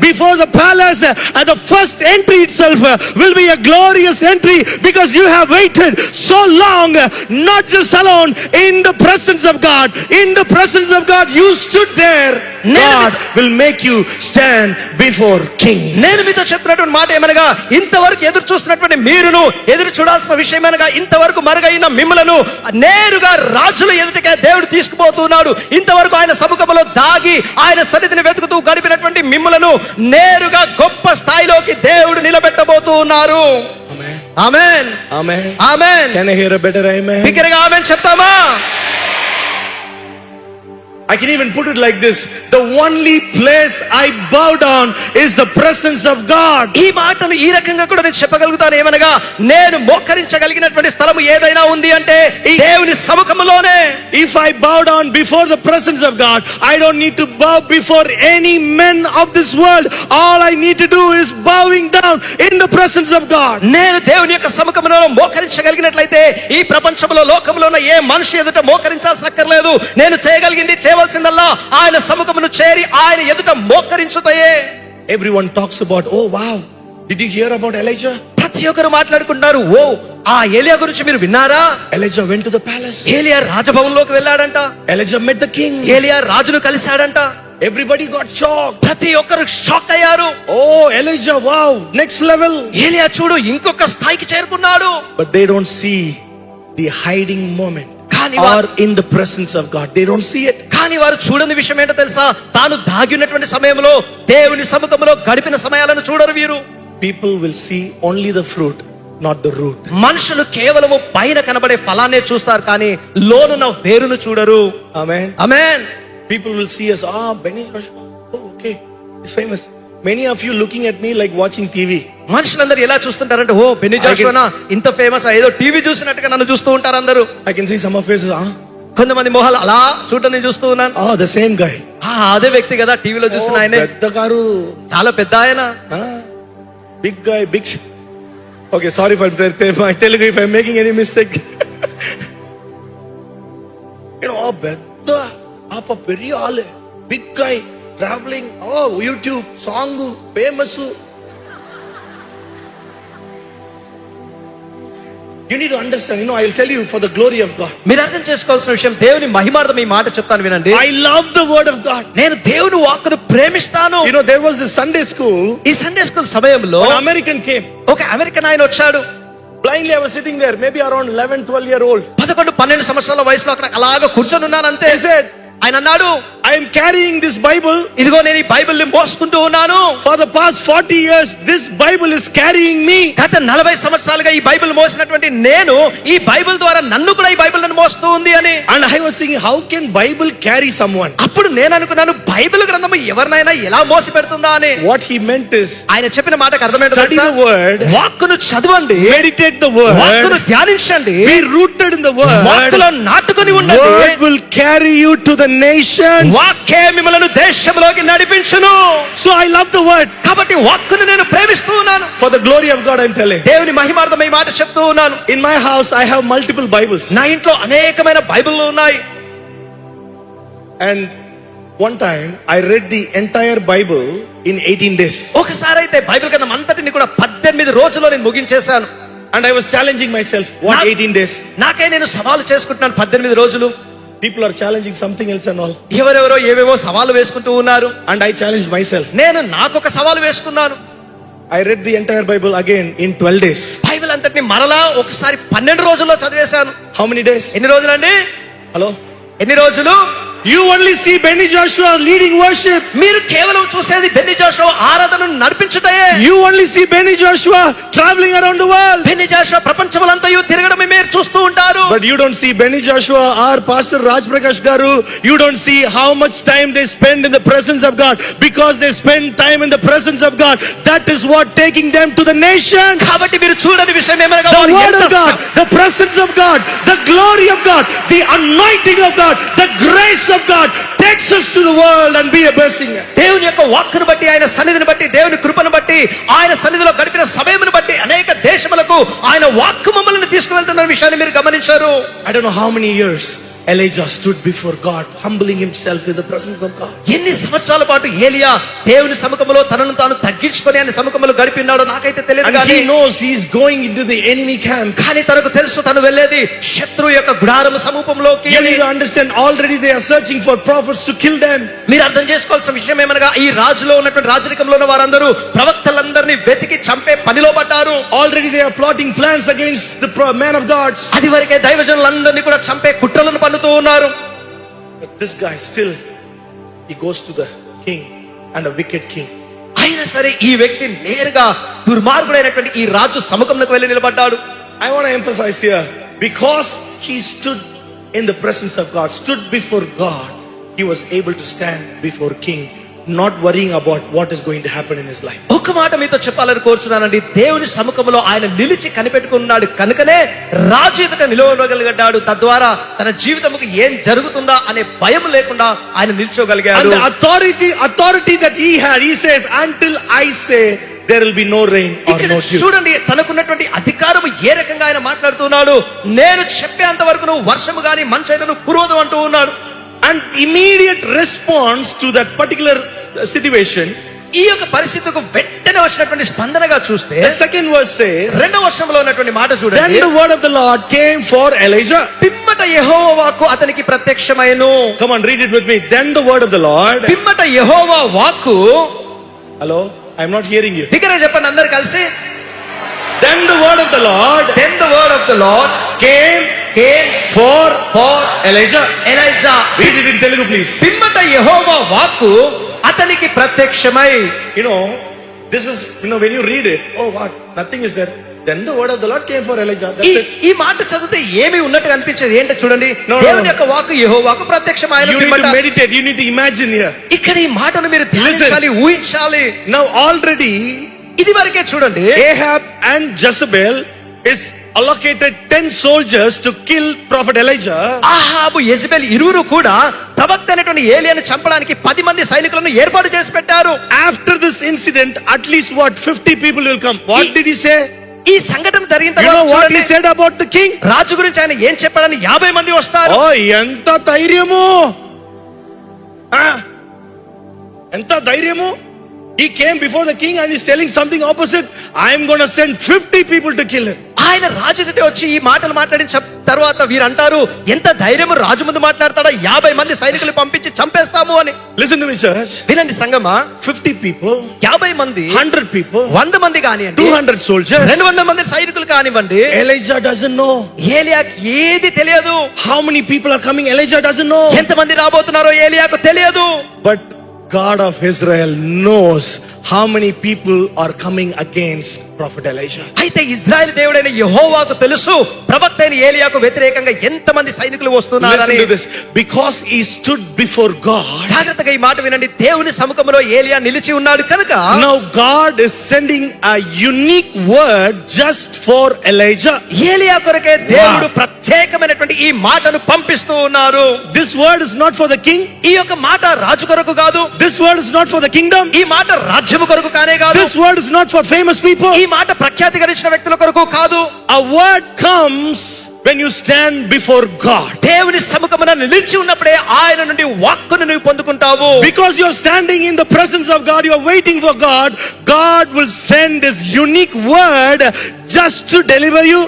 before the palace, and the first entry itself will be a glorious entry because you have waited so long, not just alone, in the presence of God. In the presence of God, you stood there. God will make you stand before kings. నేను మీతో చెప్తున్నటువంటి మాట ఏమనగా, ఇంతవరకు ఎదురు చూస్తున్నటువంటి మీరును ఎదురు చూడాల్సిన విషయం అనగా, ఇంతవరకు మరుగైన మిమ్మలను నేరుగా రాజుల ఎదుటకే దేవుడు తీసుకుపోతున్నాడు. ఇంతవరకు ఆయన సముఖంలో దాగి ఆయన సన్నిధిని వెతుకుతూ గడిపినటువంటి మిమ్మలను నేరుగా గొప్ప స్థాయిలోకి దేవుడు నిలబెట్టబోతున్నారు. ఆమేన్, Amen. Amen. Can I hear a better amen? బిగ్గరగా ఆమేన్ చెప్తామా? I can even put it like this: the only place I bow down is the presence of God. ఈ మాటను ఈ రకంగా కూడా నేను చెప్పగలుగుతాను. ఏమనగా, నేను మోకరించగలిగినటువంటి స్థలము ఏదైనా ఉంది అంటే దేవుని సముఖంలోనే. If I bow down before the presence of God, I don't need to bow before any men of this world. All I need to do is bowing down in the presence of God. నేను దేవుని యొక్క సముఖంలో మోకరించగలిగినట్లయితే ఈ ప్రపంచంలో లోకంలో ఉన్న ఏ మనిషి ఎదుట మోకరించాల్సిన అక్కర్లేదు. నేను చేయగలిగింది చేయవలసిందల్లా ఆయన సముఖమును చేరి ఆయన ఎదుట మోకరించుటయే. Everyone talks about, oh wow, did you hear about Elijah? ప్రతి ఒక్కరు మాట్లాడుకుంటారు, ఓ ఆ ఏలియా గురించి మీరు విన్నారా? Elijah went to the palace. ఏలియా రాజభవనంలోకి వెళ్ళాడంట. Elijah met the king. ఏలియా రాజును కలిశాడంట. Everybody got shocked. ప్రతి ఒక్కరు షాక్ అయ్యారు. Oh, Elijah, wow, next level. ఏలియా చూడు ఇంకొక స్థాయికి చేరుకున్నాడు. But they don't see the hiding moment or in the presence of God. They don't see it. కానీ వారు చూడని విషయం ఏంటో తెలుసా? తాను దాగి ఉన్నటువంటి సమయంలో దేవుని సముఖంలో గడిపిన సమయాలను చూడరు వీరు. People will see only the fruit, not the root. మనుషులు కేవలము పైన కనబడే ఫలాన్నే చూస్తారు, కానీ లోనున్న వేరును చూడరు. Amen. Amen. People will see us, Benny Joshua, oh okay, he's famous. Many of you looking at me like watching TV. మనుషులందరూ ఎలా చూస్తుంటారంటే, ఓ బెన్నీ జాషువా ఇంత ఫేమస్, ఏదో టీవీ చూసినట్టుగా నన్ను చూస్తూ ఉంటారు అందరూ. I can see some of faces, కొంతమంది మొహాలు అలా చూడని చూస్తూ ఉన్నాను. the same guy. అదే వ్యక్తి కదా టీవీలో చూసిన ఆయనే. పెద్ద కారు, చాలా పెద్ద ఆయన. Big guy, big. Okay, sorry for my Telugu if I'm making any mistake. పెద్ద పెరియ ఆలే, big guy, traveling, YouTube, song, famous. You need to understand, I will tell you, for the glory of God. మీరు అర్థం చేసుకోవాల్సిన విషయం, దేవుని మహిమార్థం ఈ మాట చెప్తాను వినండి. I love the word of God. నేను దేవుని వాక్కును ప్రేమిస్తాను. There was this Sunday school. ఈ సండే స్కూల్ సమయంలో An American came. ఒక అమెరికన్ ఆయన వచ్చాడు. Blindly I was sitting there, maybe around 11-12 year old. 11-12 సంవత్సరాల వయసులో అక్కడ అలాగా కూర్చొని ఉన్నాను అంతే. He said, ఆయన అన్నాడు, I am carrying this Bible. ఇదిగో నేను ఈ బైబిల్ ని మోసుకుంటూ ఉన్నాను. For the past 40 years, this Bible is carrying me. గత 40 సంవత్సరాలుగా ఈ బైబిల్ మోసినటువంటి నేను, ఈ బైబిల్ ద్వారా నన్ను కూడా ఈ బైబిల్ నన్ను మోస్తూ ఉంది అని. And I was thinking, how can Bible carry someone? అప్పుడు నేను అనుకున్నాను, బైబిల్ గ్రంథము ఎవరినైనా ఎలా మోసి పెడుతుందా అని. What he meant is, ఆయన చెప్పిన మాటకు అర్థమేంటో study తెలుసా? the word, వాక్కును చదవండి, meditate the word, వాక్కును ధ్యానించండి, be rooted in the word. వాక్కులో నాటుకొని ఉండండి. Word will carry you to the nations. వాక్కే మిమ్మల్ని దేశంలోకి నడిపించును. So I love the word. కాబట్టి వాక్కును నేను ప్రేమిస్తూ ఉన్నాను. For the glory of God I'm telling. దేవుని మహిమార్థమై మాట చెప్తూ ఉన్నాను. In my house I have multiple Bibles. నా ఇంట్లో అనేకమైన బైబిళ్ళు ఉన్నాయి. And one time I read the entire Bible in 18 days. ఒకసారి అయితే బైబిల్ గ్రంథం అంతటిని కూడా 18 రోజుల్లో నేను ముగించేశాను. And I was challenging myself, what 18 days? నాకై నేను సవాలు చేసుకుంటున్నాను 18 రోజులు. People are challenging something else and all. ఎవరెవరో ఏవేవో సవాలు వేసుకుంటూ ఉన్నారు. And I challenged myself. నేను నాకొక సవాలు వేసుకున్నాను. I read the entire Bible again in 12 days. Bible అంతటిని మరలా ఒకసారి 12 రోజుల్లో చదివేశాను. How many days? ఎన్ని రోజులండి? Hello? ఎన్ని రోజులు? You only see Benny Joshua leading worship. మీరు కేవలం చూసేది బెన్నీ జోషువా ఆరాధనను నడిపించుటయే. You only see Benny Joshua traveling around the world. Benny Joshua ప్రపంచమంతయు తిరగడమే మీరు చూస్తూ ఉంటారు. But you don't see Benny Joshua or Pastor Raj Prakash Garu. You don't see how much time they spend in the presence of God, because they spend time in the presence of God. That is what taking them to the nations. కాబట్టి మీరు చూడని విషయం ఏమనగా, The word of God, the presence of God, the glory of God, the anointing of God, the grace of God takes us to the world and be a blessing. దేవుని యొక్క వాక్కును బట్టి, ఆయన సన్నిధిని బట్టి, దేవుని కృపను బట్టి, ఆయన సన్నిధిలో గడిపిన సమయమును బట్టి అనేక దేశములకు ఆయన వాక్కు మమ్మల్ని తీసుకువెళ్తున్న విషయాన్ని మీరు గమనించారు. I don't know how many years Elijah stood before God, humbling himself in the presence of God. ఎన్ని సంవత్సరాల పాటు ఏలియా దేవుని సముఖంలో తనను తాను తగ్గించుకొని ఆయన సముఖంలో గడిపినాడో నాకైతే తెలియదు. And కానీ he knows he is going into the enemy camp. కానీ తనకు తెలుసు తను వెళ్ళేది శత్రు యొక్క గుడారము సమూపంలోకి. You need to understand, already they are searching for prophets to kill them. మీరు అర్థం చేసుకోవాల్సిన విషయం ఏమనగా ఈ రాజులో ఉన్నటువంటి రాజరికంలో ఉన్న వారందరూ ప్రవక్తలందరినీ వెతికి చంపే పనిలో పడ్డారు. Already they are plotting plans against the man of God. అది వరకే దైవజనులందరినీ కూడా చంపే కుట్రలను పన్నుతూ ఉన్నారు. But this guy still, he goes to the king, and a wicked king. అయినా సరే ఈ వ్యక్తి నేరుగా దుర్మార్గుడైనటువంటి ఈ రాజు సముఖంలోకి వెళ్ళి నిలబడ్డాడు. I want to emphasize here, because he stood in the presence of God, stood before God, he was able to stand before king, not worrying about what is going to happen in his life. ఒక మాట మీతో చెప్పాలని కోరుచున్నానండి. దేవుని సముఖంలో ఆయన నిలిచి కనిపెట్టుకున్నాడు కనుకనే రాజు ఎదుట నిలవగలిగాడు. తద్వారా తన జీవితముకు ఏం జరుగుతుందా అనే భయం లేకుండా ఆయన నిల్చోగలిగాడు. And the authority that he had, he says, until I say there will be no rain or ఇక్కడ no dew. చూడండి, తనకున్నటువంటి అధికారం ఏ రకంగా ఆయన మాట్లాడుతున్నాడు. నేను చెప్పేంత వరకు నువ్వు వర్షము గాని మంచైనను కురవదు అంటూ ఉన్నాడు. And immediate response to that particular situation, ఈ యొక్క పరిస్థితికి వెంటనే వచ్చినటువంటి స్పందనగా చూస్తే the second verse says, రెండవ వర్షంలో ఉన్నటువంటి మాట then చూడండి. the word of the Lord came for Elijah. పిమ్మట యెహోవా వాక్కు అతనికి ప్రత్యక్షమైను. Come on, read it with me. Then the word of the Lord. పిమ్మట యెహోవా వాక్కు, Hello, I'm not hearing you. బిగ్గరగా చెప్పండి అందరు కలిసి. Then the word of the Lord Then the word of the Lord came came for for Elijah. Elijah. Read it in Telugu, please. పిమ్మట యెహోవా వాక్కు అతనికి ప్రత్యక్షమై. You know, this is, when you read it, oh what, nothing is there. Then the word of the Lord came for Elijah. That's it. ఈ మాట చదివితే ఏమీ ఉన్నట్టుగా అనిపించేది. ఏంటో చూడండి, No. దేవుని యొక్క వాక్కు యెహోవాకు ప్రత్యక్షమైన. You need to meditate, you need to imagine here. ఇక్కడ ఈ మాటను మీరు ధ్యానించాలి, ఊహించాలి. Now already ఇది వరకే చూడండి, Ahab and Jezebel is allocated 10 soldiers to kill prophet Elijah. ఆహాబు యెజెబెల్ ఇరువురు కూడా ప్రవక్త అయినటువంటి ఏలియాను చంపడానికి 10 మంది సైనికులను ఏర్పాటు చేసి పెట్టారు. After this incident, at least 50 people will come. What did he say? ఈ సంఘటన జరిగిన You know తర్వాత what he చూడండి, said about the king? రాజు గురించి ఆయన ఏం చెప్పాడని 50 మంది వస్తారు. Oh, enta ధైర్యము, enta ధైర్యము. He came before the king and he's telling something opposite. I am going to send 50 people to kill him. ఆయన రాజు ఎదుట వచ్చి ఈ మాటలు మాట్లాడిన తర్వాత వీరు అంటారు, ఎంత ధైర్యము రాజు ముందు మాట్లాడతాడా, 50 మంది సైనికులు పంపించి చంపేస్తాము అని. Listen to me, church. వినండి సంగమా, 50 people, 50 మంది, 100 people, 100 మంది కానివ్వండి, 200 soldiers. 200 మంది సైనికులు కానివ్వండి, Elijah doesn't know. ఏలియాకి ఏది తెలియదు. How many people are coming? Elijah doesn't know. ఎంతమంది రాబోతున్నారో ఏలియాకు తెలియదు. But God of Israel knows how many people are coming against prophet Elijah. అయితే ఇజ్రాయెల్ దేవుడైన యెహోవాకు తెలుసు ప్రవక్త అయిన ఏలియాకు వ్యతిరేకంగా ఎంతమంది సైనికులు వస్తున్నారని. Listen to this. Because he stood before God, జాగ్రత్తగా ఈ మాట వినండి. దేవుని సముఖంలో ఏలియా నిలిచి ఉన్నాడు కనుక now God is sending a unique word just for Elijah. ఏలియా కొరకే దేవుడు ప్రత్యేకమైనటువంటి ఈ మాటను పంపిస్తూ ఉన్నారు. This word is not for the king. ఈ యొక్క మాట రాజు కొరకు కాదు. This word is not for the kingdom. ఈ మాట రాజ్యము కొరకు కానే కాదు. This word is not for famous people. ఈ మాట ప్రఖ్యాతి గడించిన వ్యక్తుల కొరకు కాదు. A word comes when you stand before God. దేవుని సముఖమున నిలిచి ఉన్నప్పుడే ఆయన నుండి వాక్కును నువ్వు పొందుకుంటావు. Because you're standing in the presence of God, you're waiting for God. God will send this unique word just to deliver you,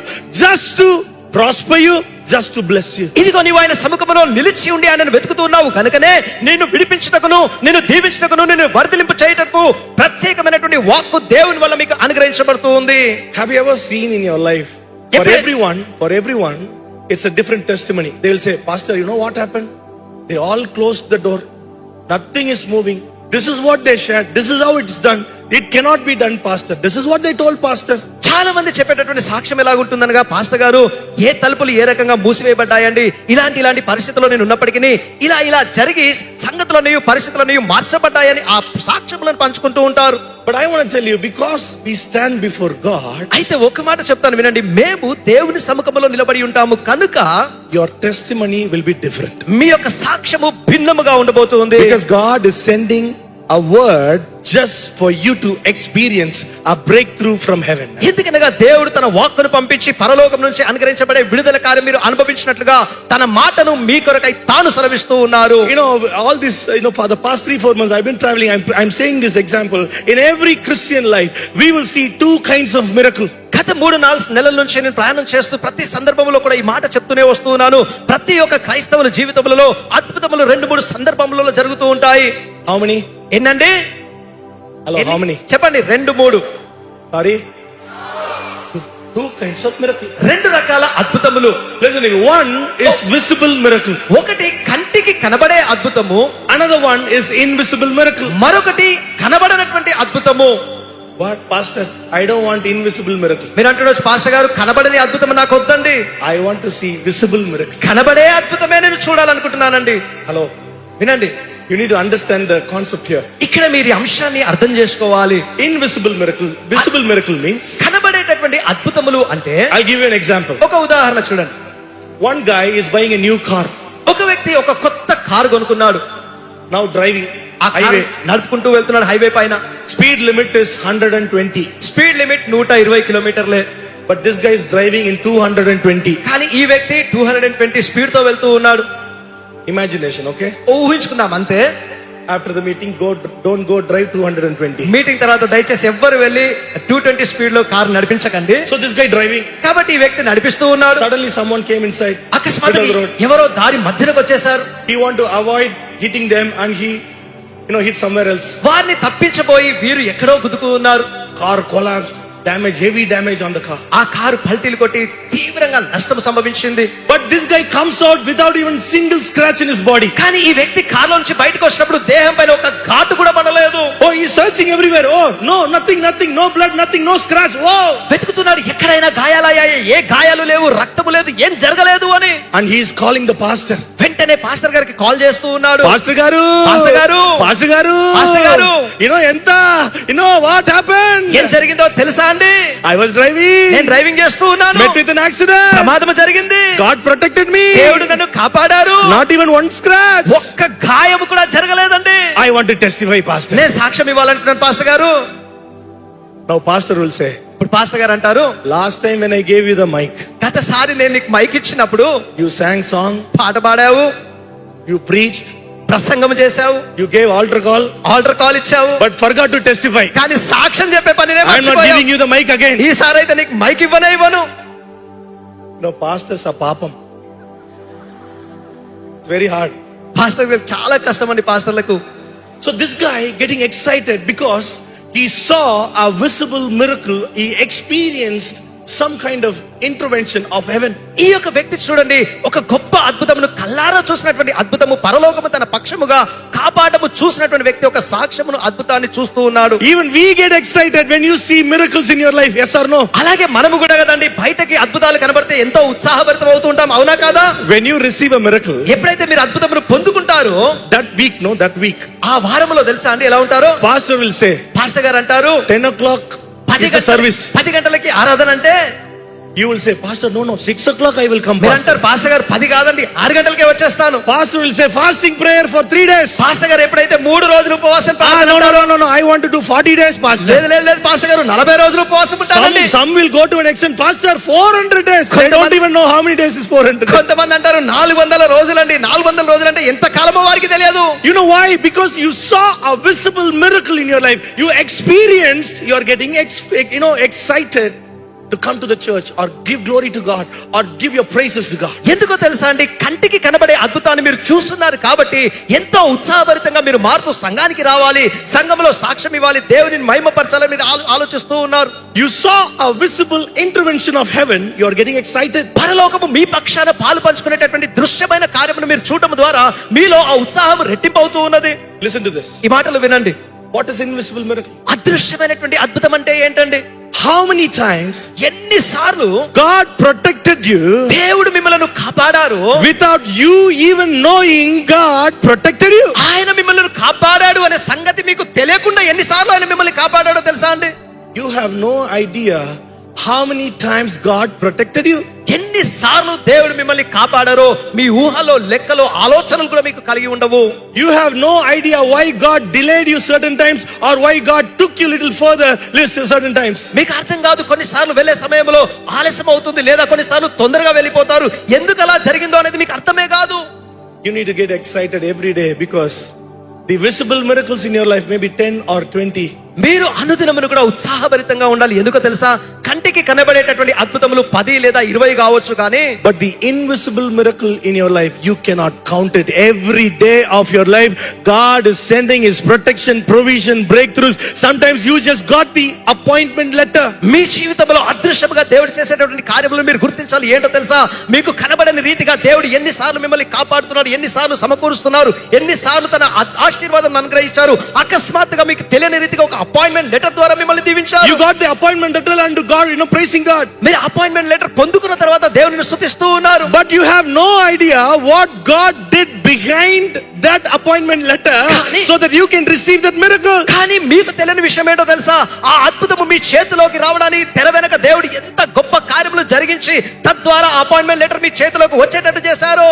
just to prosper you, just to bless you. ఇదిగో నీవు ఆయన సముఖములో నిలిచి ఉండి ఆయనను వెతుకుతున్నావు కనుకనే నిన్ను విడిపించుటకును, నిన్ను దీవించుటకును, నిన్ను వర్ధిలింపు చేయుటకు ప్రత్యేకమైనటువంటి వాక్కు దేవుని వల్ల మీకు అనుగ్రహించబడుతూ ఉంది. Have you ever seen in your life, for everyone, it's a different testimony. They will say, Pastor, you know what happened? They all closed the door. Nothing is moving. This is what they shared. This is how it's done. it cannot be done, pastor. This is what they told pastor. చాలా మంది చెప్పేటటువంటి సాక్ష్యం ఎలాగుంటుందనగా, pastor గారు ఏ తలుపులు ఏ రకంగా మూసివేయబడ్డాయండి, ఇలాంటి పరిస్థితుల్లో నేను ఉన్నప్పటికీ ఇలా జరిగి సంగతులన్నీ పరిస్థితులన్నీ మార్చబడ్డాయని ఆ సాక్ష్యములను పంచుకుంటూ ఉంటారు. But I want to tell you, because we stand before God, అయితే ఒక మాట చెప్తాను వినండి, మేము దేవుని సముఖంలో నిలబడి ఉంటాము కనుక your testimony will be different. మీ యొక్క సాక్ష్యము భిన్నముగా ఉండబోతుంది. Because God is sending a word just for you to experience a breakthrough from heaven. ఎందుకనగా దేవుడు తన వాక్కును పంపించి పరలోకం నుంచి అనుగ్రహించబడే విడుదల కార్యం మీరు అనుభవించినట్లుగా తన మాటను మీ కొరకై తాను సెలవిస్తూ ఉన్నారు. You know, all this, for the past 3-4 months I've been traveling, I'm saying this example. In every Christian life, we will see two kinds of miracle. గత 3-4 నెలల నుంచి నేను ప్రయాణం చేస్తూ ప్రతి సందర్భంలో కూడా ఈ మాట చెప్తూనే వస్తూ ఉన్నాను. ప్రతి ఒక్క క్రైస్తవుల జీవితంలో అద్భుతములు 2-3 సందర్భములలో జరుగుతూ ఉంటాయి. How many? ఎన్నండి? Hello, how many? చెప్పండి. 2-3. Sorry? Two kinds of miracle. 2 రకాల అద్భుతములు. Listen, one is visible miracle. ఒకటి కంటికి కనబడే అద్భుతము, Another one is invisible miracle. మరొకటి కనబడనటువంటి అద్భుతము. What, pastor? I don't want invisible miracle. మీరు అంటున్నారు, పాస్టర్ గారు కనబడని అద్భుతం నాకు వద్దండి, I want to see visible miracle. కనబడే అద్భుతమే నేను చూడాలనుకుంటున్నానండి. Hello? వినండి, You need to understand the concept here. ఇక్కడ మీరు ఈ అంశాన్ని అర్థం చేసుకోవాలి. Invisible miracle. Visible miracle means, కనబడేటటువంటి అద్భుతములు అంటే, I'll give you an example. ఒక ఉదాహరణ చూడండి. One guy is buying a new car. ఒక వ్యక్తి ఒక కొత్త కారు కొనుక్కున్నాడు. Now driving ఆ కారు highway. నడుపుకుంటూ వెళ్తున్నాడు హైవే పైన. Speed limit is 120. Speed limit 120 కిలోమీటర్లే. But this guy is driving in 220. కానీ ఈ వ్యక్తి 220 స్పీడ్ తో వెళ్తూ ఉన్నాడు. Imagination, okay? ఊహించుకుందాం అంతే. After the meeting, don't go drive 220. Meeting తర్వాత దయచేసి ఎవ్వరు వెళ్ళి 220 స్పీడ్ లో car నడిపించకండి. So this guy driving. కాబట్టి ఈ వ్యక్తి నడిపిస్తూ ఉన్నాడు. Suddenly someone came inside. అకస్మాత్తుగా middle of the road. ఎవరో దారి మధ్యలోకి వచ్చేసారు. He want to avoid hitting them and he hit somewhere else. వారిని తప్పించబోయి వీరు ఎక్కడో గుద్దుకు ఉన్నారు. Car collapsed. Damage, heavy damage on the car. ఆ కారు పల్టీలు కొట్టి తీవ్రంగా నష్టం సంభవించింది. But this guy comes out without even single scratch in his body. కానీ ఈ వ్యక్తి కారులో నుంచి బయటకు వచ్చినప్పుడు దేహం పైన ఒక ఘాటు కూడా పడలేదు. Oh, he's searching everywhere. Oh, no, nothing, no blood, nothing, no scratch. Wow. వెతుకుతున్నాడు, ఎక్కడైనా గాయాలయ్యాయి, ఏ గాయాలు లేవు, రక్తము లేదు, ఏం జరగలేదు అని. And he is calling the pastor. వెంటనే పాస్టర్ గారికి కాల్ చేస్తూ ఉన్నాడు. Pastor garu. పాస్టర్ గారు, Pastor garu. పాస్టర్ గారు, what happened? ఏం జరిగిందో తెలుసా అండి? I was driving. నేను డ్రైవింగ్ చేస్తూ ఉన్నాను, Met with an accident. ప్రమాదం జరిగింది. God protected me. దేవుడు నన్ను కాపాడారు. Not even one scratch. ఒక్క గాయం కూడా జరగలేదండి. I want to testify, pastor. నేను సాక్ష్యం ఇవ్వాలనుకున్నాను పాస్టర్ గారు. Now pastor will say, ఇప్పుడు పాస్టర్ గారు అంటారు, last time when I gave you the mic, గతసారి నేను నీకు మైక్ ఇచ్చినప్పుడు you sang song, పాట పాడావు, you preached, ప్రసంగం చేశావు, you gave altar call, altar call ఇచ్చావు, but forgot to testify. కానీ సాక్ష్యం చెప్పే పనినే I am not giving మర్చిపోయావు. you the mic again. ఈసారి అయితే నీకు మైక్ ఇవ్వను. No, pastors are papam. It's very hard. Pastor గారు చాలా కష్టం అండి పాస్టర్లకు. So this guy getting excited because he saw a visible miracle. He experienced some kind of intervention of heaven. ఈ యొక్క వ్యక్తి చూడండి, ఒక గొప్ప అద్భుతమును కల్లారా చూసినటువంటి అద్భుతము, పరలోకము తన పక్షముగా కాపాడము చూసినటువంటి వ్యక్తి ఒక సాక్ష్యమును, అద్భుతాన్ని చూస్తూ ఉన్నాడు. Even we get excited when you see miracles in your life. Yes or no? అలాగే మనము కూడా కదండి, బయటకి అద్భుతాలు కనబడితే ఎంతో ఉత్సాహభరితం అవుతూ ఉంటాం, అవునా కాదా? When you receive a miracle, ఎప్పుడైతే మీరు అద్భుతమును పొందుకుంటారో that week, ఆ వారములో తెలుసా అండి ఎలా ఉంటారో? pastor will say, పాస్టర్ గారు అంటారు, 10 o'clock is the service. 10 గంటలకి ఆరాధన అంటే, You will say, pastor, no, 6 o'clock I will come. మీరు Pastor. అంటారు, పాస్టర్ గారు 10 కాదండి 6 గంటలకే వచ్చేస్తాను. Pastor will say, fasting prayer for 3 days. Pastor గారు ఎప్పుడైతే 3 రోజులు ఉపవాసం No, I want to do 40 days, pastor. లేదు పాస్టర్ గారు 40 రోజులు ఉపవాసం ఉంటానండి. Some will go to an extent, pastor, 400 days. They don't even know how many days is 400. కొంతమంది అంటారు 400 రోజులండి. 400 రోజులు అంటే ఎంత కాలమో వారికి తెలియదు. You know why? Because you saw a visible miracle in your life. You experienced, you are getting excited to come to the church or give glory to God or give your praises to God. ఎందుకో తెలుసా అండి, కంటికి కనబడే అద్భుతాన్ని మీరు చూస్తున్నారు కాబట్టి ఎంతో ఉత్సాహభరితంగా మీరు మారుతూ సంఘానికి రావాలి, సంఘంలో సాక్ష్యం ఇవ్వాలి, దేవుని మహిమపరచాలని మీరు ఆలోచిస్తూ ఉన్నారు. You saw a visible intervention of heaven. You are getting excited. పరలోకము మీ పక్షాన పాలు పంచుకునేటటువంటి దృశ్యమైన కార్యమును మీరు చూడటం ద్వారా మీలో ఆ ఉత్సాహం రెట్టింపు అవుతూ ఉన్నది. Listen to this. ఈ మాటలు వినండి. What is invisible miracle? అదృశ్యమైనటువంటి అద్భుతం అంటే ఏంటండి? How many times ఎన్నిసార్లు God protected you దేవుడు మిమ్మల్ని కాపాడారు, without you even knowing God protected you? ఆయన మిమ్మల్ని కాపాడాడు అనే సంగతి మీకు తెలియకుండా ఎన్నిసార్లు ఆయన మిమ్మల్ని కాపాడాడో తెలుసా అండి? You have no idea how many times God protected you. ఎన్నిసార్లు దేవుడు మిమ్మల్ని కాపాడారో మీ ఊహలో, లెక్కలో, ఆలోచనలు కూడా మీకు కలిగి ఉండవు. You have no idea why God delayed you certain times or why God took you little further certain times. మీకు అర్థం కాదు. కొన్నిసార్లు వెళ్ళే సమయంలో ఆలస్యం అవుతుంది, లేదా కొన్నిసార్లు తొందరగా వెళ్ళిపోతారు. ఎందుకు అలా జరిగిందో అనేది మీకు అర్థమే కాదు. You need to get excited every day because the visible miracles in your life may be 10 or 20. మీరు అనుదినమును కూడా ఉత్సాహభరితంగా ఉండాలి. ఎందుకో తెలుసా? కంటికి కనబడేటటువంటి అద్భుతములు 10 లేదా 20 కావచ్చు, కానీ but the invisible miracle in your life, you cannot count it. Every day of your life God is sending his protection, provision, breakthroughs. Sometimes you just got the appointment letter. మీ జీవితంలో అదృశ్యముగా దేవుడు చేసేటటువంటి కార్యములు మీరు గుర్తించాలి. ఏంటో తెలుసా? మీకు కనబడని రీతిగా దేవుడు ఎన్నిసార్లు మిమ్మల్ని కాపాడుతున్నాడు, ఎన్నిసార్లు సమకూరుస్తున్నారు, ఎన్నిసార్లు తన ఆశీర్వాదం అనుగ్రహించారు. అకస్మాత్తుగా మీకు తెలియని రీతిగా ఒక అపాయింట్మెంట్ లెటర్ ద్వారా మిమ్మల్ని దీవించారు. You got the appointment letter and God, praising God. మీరు అపాయింట్మెంట్ లెటర్ పొందుకున్న తర్వాత దేవునిని స్తుతిస్తూ ఉన్నారు. But you have no idea what God did behind that appointment letter so that you can receive that miracle. కానీ మీకు తెలియని విషయం ఏంటో తెలుసా? ఆ అద్భుతము మీ చేతిలోకి రావడానికి తెర వెనక దేవుడు ఎంత గొప్ప కార్యములు జరిగించి తద్వారా అపాయింట్మెంట్ లెటర్ మీ చేతిలోకి వచ్చేటట్టు చేశారు.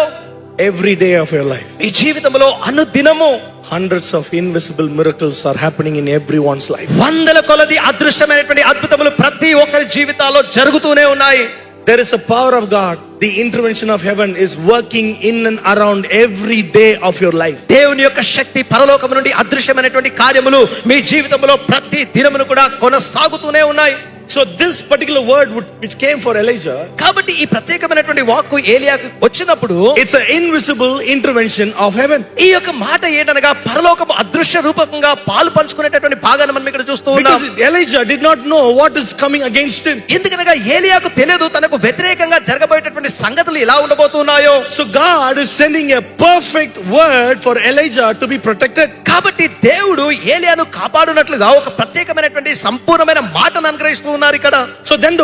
Every day of your life, ఈ జీవితంలో అనుదినము hundreds of invisible miracles are happening in everyone's life. వందల కొలది అదృశ్యమైనటువంటి అద్భుతములు ప్రతి ఒక్కరి జీవితాల్లో జరుగుతూనే ఉన్నాయి. There is a power of God. The intervention of heaven is working in and around every day of your life. దేవుని యొక్క శక్తి పరలోకము నుండి అదృశ్యమైనటువంటి కార్యములు మీ జీవితంలో ప్రతి దినమును కూడా కొనసాగుతూనే ఉన్నాయి. So this particular word which came for Elijah, కాబట్టి ఈ ప్రత్యేకమైనటువంటి వాక్కు ఏలియాకు వచ్చినప్పుడు it's an invisible intervention of heaven. ఈ యొక్క మాట ఏంటనగా పరలోకము అదృశ్య రూపకంగా పాలు పంచుకునేటటువంటి భాగాన్ని మనం ఇక్కడ చూస్తూ ఉన్నాం. Because Elijah did not know what is coming against him. ఎందుకనగా ఏలియాకు తెలియదు తనకు వ్యతిరేకంగా జరగబోయేటటువంటి సంగతులు ఎలా ఉండబోతున్నాయో. So God is sending a perfect word for Elijah to be protected. కాబట్టి దేవుడు ఏలియాను కాపాడునట్లుగా ఒక ప్రత్యేకమైనటువంటి సంపూర్ణమైన మాటను అనుగ్రహిస్తూ ఉన్నారు ఇక్కడ. So then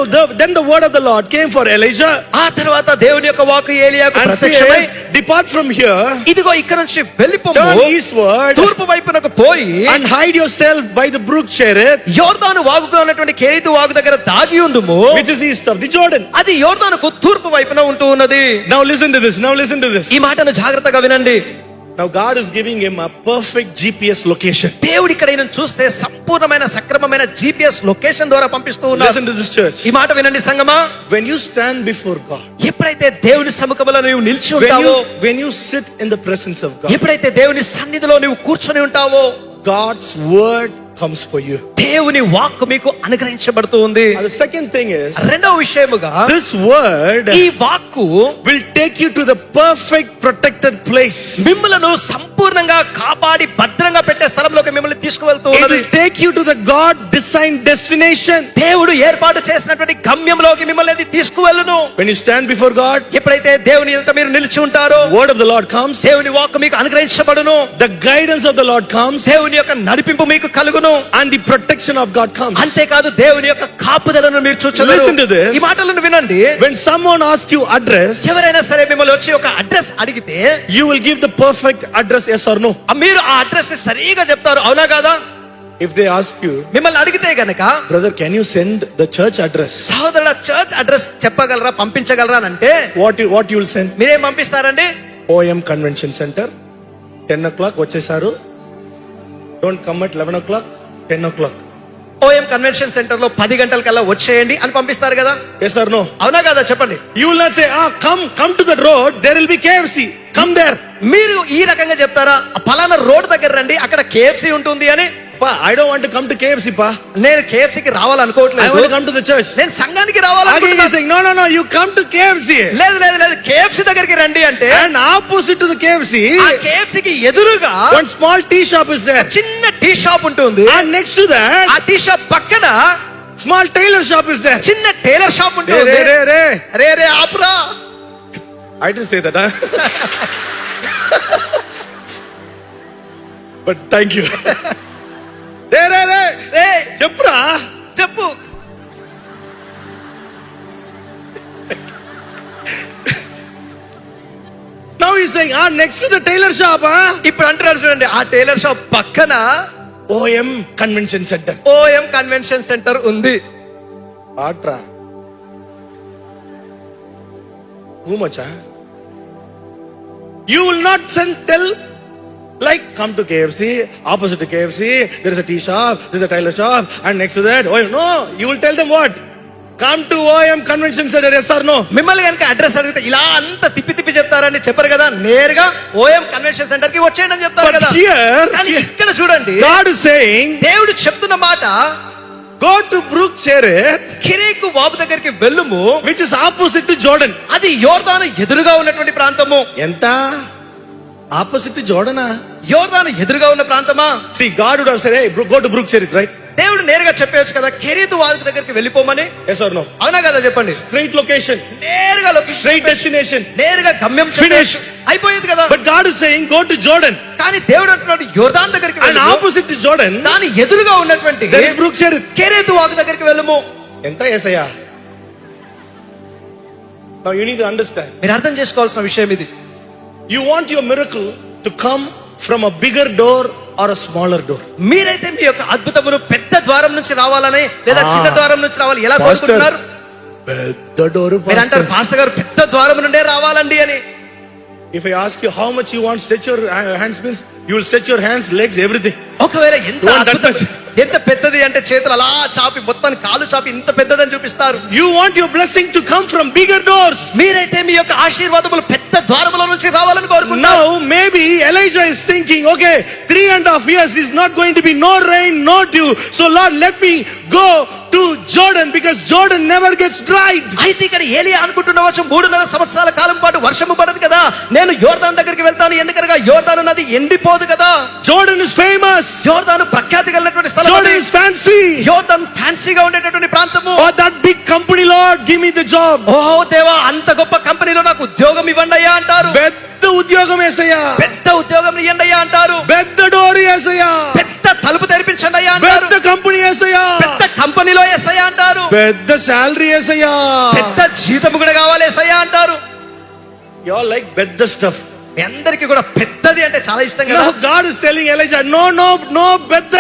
the word of the Lord came for Elijah. ఆ తర్వాత దేవుని యొక్క వాక్కు ఏలియాకు And ప్రత్యక్షమై, says, depart from here, ఇదిగో ఇక్కడ నుంచి వెళ్ళిపోము, turn eastward తూర్పు వైపునకు పోయి and hide yourself by the brook Cherith, యోర్దాను వాగుగా ఉన్నటువంటి కెరీతు వాగు దగ్గర దాగి ఉండుము, which is east of the Jordan. అది యోర్దానుకు తూర్పు వైపున ఉంటూ ఉన్నది. Now listen to this. ఈ మాటను జాగ్రత్తగా వినండి. Now God is giving him a perfect GPS location. దేవుడు ఇక్కడ ఈయన చూస్తే సంపూర్ణమైన సక్రమమైన GPS లొకేషన్ ద్వారా పంపిస్తూ ఉన్నారు. Listen to this, church. ఈ మాట వినండి సంగమా. When you stand before God, ఎప్పుడైతే దేవుని సముఖంలో నీవు నిలిచి ఉంటావో, when you sit in the presence of God, ఎప్పుడైతే దేవుని సన్నిధిలో నీవు కూర్చొని ఉంటావో, God's word comes for you. దేవుని వాక్కు మీకు అనుగ్రహించబడుతూ ఉంది. And the second thing is, రెండవ విషయముగా this word ఈ వాక్కు will take you to the perfect protected place. మిమ్మలను సంపూర్ణంగా కాపాడి భద్రంగా పెట్టే స్థలంలోకి మిమ్మల్ని తీసుకువెళ్తూ It ఉన్నది. will take you to the God designed destination. దేవుడు ఏర్పాటు చేసినటువంటి గమ్యంలోకి మిమ్మల్ని అది తీసుకువెళ్ళును. When you stand before God, ఎప్పుడైతే దేవుని ఎదుట మీరు నిలిచి ఉంటారో, word of the Lord comes, దేవుని వాక్కు మీకు అనుగ్రహించబడును, the guidance of the Lord comes, దేవుని యొక్క నడిపింపు మీకు కలుగును, and the protection of God comes. అంతేకాదు దేవుని యొక్క కాపుదలను మీరు చూచెదరు. Listen to this. ఈ మాటలను వినండి. When someone asks you address, ఎవరైనా సరే మిమ్మల్ని వచ్చి ఒక అడ్రస్ అడిగితే you will give the perfect address, yes or no. మీరు ఆ అడ్రస్ సరిగా చెప్తారు, అవునా కాదా? If they ask you, మిమ్మల్ని అడిగితే గనక, brother, can you send the church address? సహోదరుల చర్చ్ అడ్రస్ చెప్పగలరా, పంపించగలరా అని అంటే What you will send? మీరేం పంపిస్తారండి? OM Convention Center, 10 o'clock వచ్చేసారు. Don't come at 11 o'clock, 10 o'clock. OM convention centre లో 10 గంటలకల్లా వచ్చేయండి అని పంపిస్తారు కదా, Yes or no? అవునా కదా చెప్పండి. You will not say, come to the road, there will be KFC. Come there. మీరు ఈ రకంగా చెప్తారా? పలానా రోడ్ దగ్గర రండి, అక్కడ KFC ఉంటుంది అని. Pa, I don't want to come to KFC, pa. నేను KFCకి I రావాలనుకోవట్లేదు, want to come to the church. నేను సంఘానికి Again he's రావాలనుకుంటున్నాను. saying, no, you come to KFC. లేదు KFC దగ్గరికి రండి అంటే, And opposite to the KFC, ఆ KFCకి ఎదురుగా one small tea shop is there. చిన్న టీ షాప్ ఉంటుంది. And next to ఆ that, టీ షాప్ పక్కన small tailor shop is there. చిన్న టైలర్ షాప్ Re, ఉంటుంది. re, re. రే ఆపురా. I didn't say that, huh? But thank you. రే రే రే రే చెప్పురా. చెప్పు. Now he's saying, next to the tailor shop, ఇప్పుడు అంటున్నాడు చూడండి, ఆ టైలర్ షాప్ పక్కన OM Convention Center. OM convention centre ఉంది. ఆట్రా too much, You will not tell like come to KFC, opposite to KFC there is a tea shop, there is a tailor shop, and next to that, oh no, you will tell them what? Come to OM Convention Center, yes or no? మిమ్మల్ని కనుక address అడిగితే ఇలా అంత తిప్పి తిప్పి చెప్తారని చెప్పరు కదా, నేరుగా OM కన్వెన్షన్ సెంటర్ కి వచ్చేయండి అని చెప్తారు But కదా. here, కానీ ఇక్కడ చూడండి, God is saying, దేవుడు చెప్తున్న మాట, go to Brook Cherith, కిరీకు వాపు దగ్గరికి వెళ్ళుము, which is opposite to Jordan. అది యోర్దాను ఎదురుగా ఉన్నటువంటి ప్రాంతము. ఎంత opposite to Jordan? యోర్దాను ఎదురుగా ఉన్న ప్రాంతమా? See, God would have said, hey, go to Brook Cherith, right? దేవుడు నేరుగా చెప్పవచ్చు కదా, కెరీతు వాపు దగ్గరికి వెళ్ళిపోమని. Yes or no? అవునా కదా చెప్పండి. Straight location, నేరుగా లొకేషన్, straight destination. నేరుగా గమ్యం Finished. అయిపోయింది కదా. But God is saying, go to Jordan. కానీ దేవుడు అంటున్నాడు యోర్దాను దగ్గరికి And వెళ్ళుము, opposite to Jordan, దాని ఎదురుగా ఉన్నటువంటి there is Brook Cherith. కెరీతు వాకు దగ్గరికి వెళ్ళుము. ఎంత ఏసయ్యా? Now you need to understand. మీరు అర్థం చేసుకోవాల్సిన విషయం ఇది. You want your miracle to come from a bigger door or a smaller door. మీరైతే మీ యొక్క అద్భుతమును పెద్ద ద్వారం నుంచి రావాలని లేదా చిన్న ద్వారం నుంచి రావాలి ఎలా Pastor, కోరుకుంటున్నారు? పెద్ద door, మీరు అంటారు pastor. పాస్టర్ గారు పెద్ద ద్వారం నుండే రావాలండి అని. If I ask you how much you want, stretch your hands means you will stretch your hands, legs, everything. ఒకవేళ ఎంత You want that అద్భుతం, much? ఎంత పెద్దది అంటే చేతులు అలా చాపి మొత్తం కాలు చాపి ఇంత పెద్దదని చూపిస్తారు. You want your blessing to come from bigger doors. మీరైతే మీ యొక్క ఆశీర్వాదములు పెద్ద ద్వారముల నుంచి రావాలని కోరుకుంటున్నారు. Now maybe Elijah is thinking, okay, 3.5 years is not going to be no rain, no dew. So Lord, let me go to Jordan because Jordan never gets dried. అయితే ఇక్కడ ఏలియా అనుకుంటున్నవచ్చు 3.5 సంవత్సరాల కాలం పాటు వర్షము పడదు కదా, నేను యోర్దాను దగ్గరికి వెళ్తాను, ఎందుకనగా యోర్దాను నది ఎండిపోదు కదా. Jordan is famous. యోర్దాను ప్రఖ్యాతి కలిగినటువంటి స్థలం. Jordan is fancy. యోర్దాను ఫ్యాన్సీగా ఉండేటటువంటి ప్రాంతము. Oh, that big company, Lord, give me the job. ఓహో దేవా, అంత గొప్ప కంపెనీలో నాకు ఉద్యోగం ఇవ్వండి అయ్యా అంటారు. పెద్ద ఉద్యోగం యేసయ్యా. పెద్ద ఉద్యోగం ఇవ్వండి అయ్యా అంటారు. పెద్ద డోర్ యేసయ్యా. పెద్ద తలుపు తెరిపించండి అయ్యా అంటారు. పెద్ద కంపెనీ యేసయ్యా. పెద్ద కంపెనీలో ఎస్ఐ అంటారు. పెద్ద సాలరీ యేసయ్యా. పెద్ద జీతం కూడా కావాలి ఎస్ఐ అంటారు. You all like పెద్ద stuff. మీ అందరికీ కూడా పెద్దది అంటే చాలా ఇష్టం కదా. Now God is telling Elijah, no పెద్ద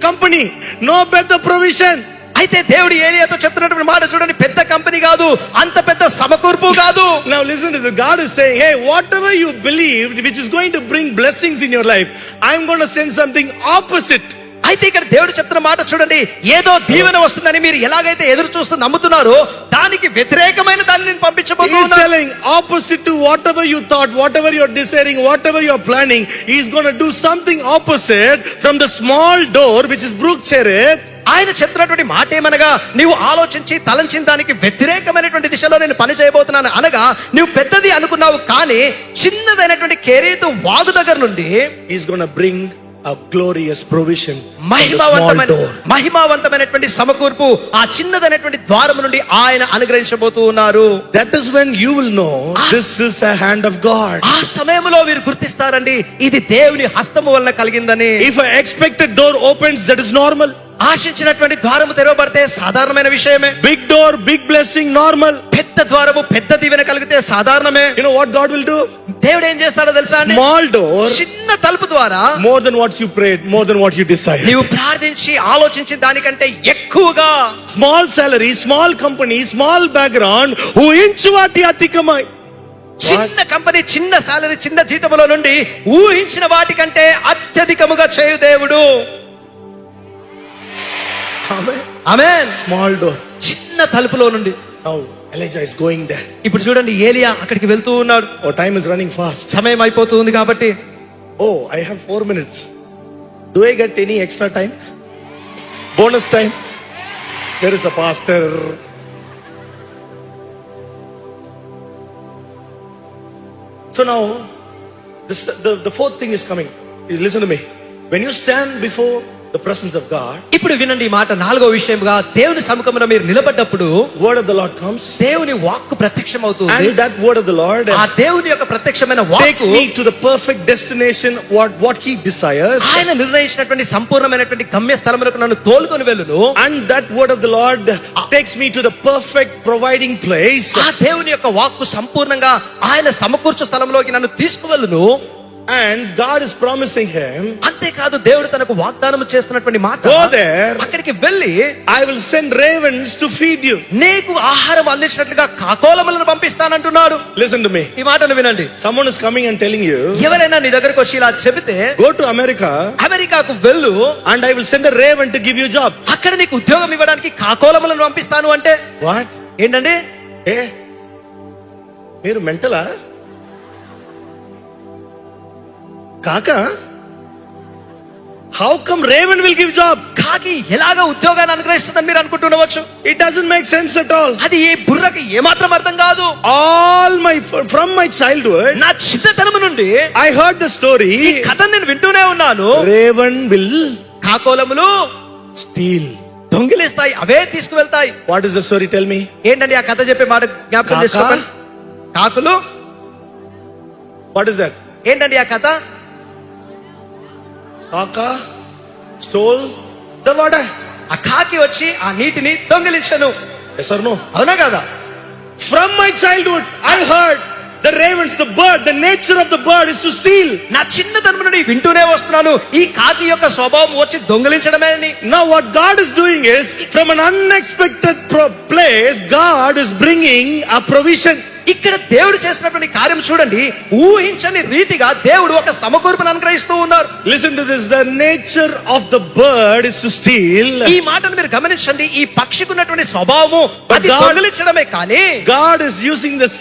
కంపెనీ, no పెద్ద ప్రొవిజన్. అయితే దేవుడు ఏలియాతో చెప్తున్నటువంటి మాట చూడండి, పెద్ద కంపెనీ కాదు, అంత పెద్ద సమకూర్పు కాదు. Now listen to this. God is saying, hey, whatever you believed which is going to bring blessings in your life, I'm going to send something opposite. అయితే ఇక్కడ దేవుడు చెప్తున్న మాట చూడండి, ఏదో దీవెన వస్తుందని మీరు ఎలాగైతే ఎదురు చూస్తూ నమ్ముతున్నారో దానికి వ్యతిరేకమైన దాన్ని నేను He is పంపించబోతున్నాను. telling opposite to whatever you thought, whatever you're desiring, whatever you're planning, He's going to do something opposite from the small door which is Brook Cherith. ఆయన చెప్తున్నటువంటి మాట ఏమనగా, నీవు ఆలోచించి తలంచిన దానికి వ్యతిరేకమైనటువంటి దిశలో నేను పని చేయబోతున్నాను అనగా, నువ్వు పెద్దది అనుకున్నావు కానీ చిన్నదైనటువంటి కెరీతు వాగు దగ్గర నుండి He's going to bring a glorious provision from the small మహిమావంతమైన door. మహిమావంతమైనటువంటి సమకూర్పు ఆ చిన్నదైనటువంటి ద్వారం నుండి ఆయన అనుగ్రహించబోతూ ఉన్నారు. That is when you will know this is a hand of God. ఆ సమయంలో మీరు గుర్తిస్తారండి, ఇది దేవుని హస్తము వలన కలిగిందని. If an expected door opens, that is normal. ఆశించినటువంటి ద్వారము తెరవబడితే సాధారణమైన విషయమే. Big door, big blessing, normal. పెద్ద ద్వారము పెద్ద దీవెన కలిగితే సాధారణమే. You know what God will do? దేవుడు ఏం చేస్తాడో తెలుసా అండి? Small door, చిన్న తలుపు ద్వారా more than what you prayed, more than what you desired. నీవు ప్రార్థించి ఆలోచించిన దానికంటే ఎక్కువగా. Small salary, small company, small background, ఊహించువాటి అధికమై. చిన్న కంపెనీ, చిన్న సాలరీ, చిన్న జీతములో నుండి ఊహించిన వాటికంటే అత్యధికముగా చేయు దేవుడు. ఆమేన్. Small door. చిన్న తలుపులో నుండి. Now Elijah is going there. ఇప్పుడు చూడండి, ఏలియా అక్కడికి వెళ్తూ ఉన్నాడు. Oh, time is running fast. సమయం అయిపోతుంది కాబట్టి. Oh, I have 4 minutes. Do I get any extra time? Bonus time? Where is the pastor? So now, the fourth thing is coming. Listen to me. When you stand before the presence of God, ఇప్పుడు వినండి ఈ మాట, నాలుగో విషయంగా దేవుని సముఖమున మీరు నిలబడ్డప్పుడు word of the Lord comes, దేవుని వాక్కు ప్రత్యక్షమవుతుంది. and that word of the Lord ఆ దేవుని యొక్క ప్రత్యక్షమైన takes వాక్కు me to the perfect destination, what he desires, ఆయన నిర్ణయించినటువంటి సంపూర్ణమైనటువంటి గమ్య స్థలములకు నన్ను తోలుకొని వెళ్ళును. and that word of the Lord takes me to the perfect providing place. ఆ దేవుని యొక్క వాక్కు సంపూర్ణంగా ఆయన సమకూర్చు స్థలంలోకి నన్ను తీసుకువెళ్ళును. And God is promising him, అంతేకాదు దేవుడు తనకు వాగ్దానం చేస్తున్నటువంటి మాట, go there, అక్కడికి వెళ్ళి I will send ravens to feed you. నీకు ఆహారం అందించినట్లుగా కాకోలములను పంపిస్తానంటున్నాడు. Listen to me. ఈ మాటను వినండి. Someone is coming and telling you, ఎవరైనా నీ దగ్గరకు వచ్చి ఇలా చెబితే, go to America అమెరికాకు వెళ్ళు, and I will send a raven to give you a job. అక్కడ నీకు ఉద్యోగం ఇవ్వడానికి కాకోలములను పంపిస్తాను అంటే What? ఏంటండి? మీరు మెంటలా? కాక how come raven will give job? కాకి ఎలాగా ఉద్యోగాన్ని అనుగ్రహిస్తుందని మీరు అనుకుంటుండవచ్చు. It doesn't make sense at all. అది ఈ బుర్రకి ఏమాత్రం అర్థం కాదు. From my childhood, నా చిన్నతనము నుండి I heard the story, ఈ కథను నేను వింటూనే ఉన్నాను. raven will కాకోలములు steal. దొంగిలిస్తాయి, away తీసుకువెళ్తాయి. What is the story? Tell me. ఏంటండి ఆ కథ చెప్పే మాట జ్ఞాపకం చేసుకోండి. కాకులు, what is that? ఏంటండి ఆ కథ? Kaka stole the water. ఆ కాకి వచ్చి ఆ నీటిని దొంగిలించను. Yes or no? అవునా కదా? From my childhood, I heard the ravens, the bird, the nature of the bird is to steal. నా చిన్నతనం నుండి వింటూనే వస్తున్నాను, ఈ కాకి యొక్క స్వభావం వచ్చి దొంగిలించడమే అని. Now what God is doing is, from an unexpected place, God is bringing a provision. ఇక్కడ దేవుడు చేసినటువంటి కార్యం చూడండి, ఊహించని రీతిగా దేవుడు ఒక సమకూర్పును అనుగ్రహిస్తూ ఉన్నారు. Listen to this, the nature of the bird is to steal. ఈ మాటను మీరు గమనించండి, ఈ పక్షికి ఉన్నటువంటి స్వభావము But అది దొంగిలించడమే, కానీ God is using the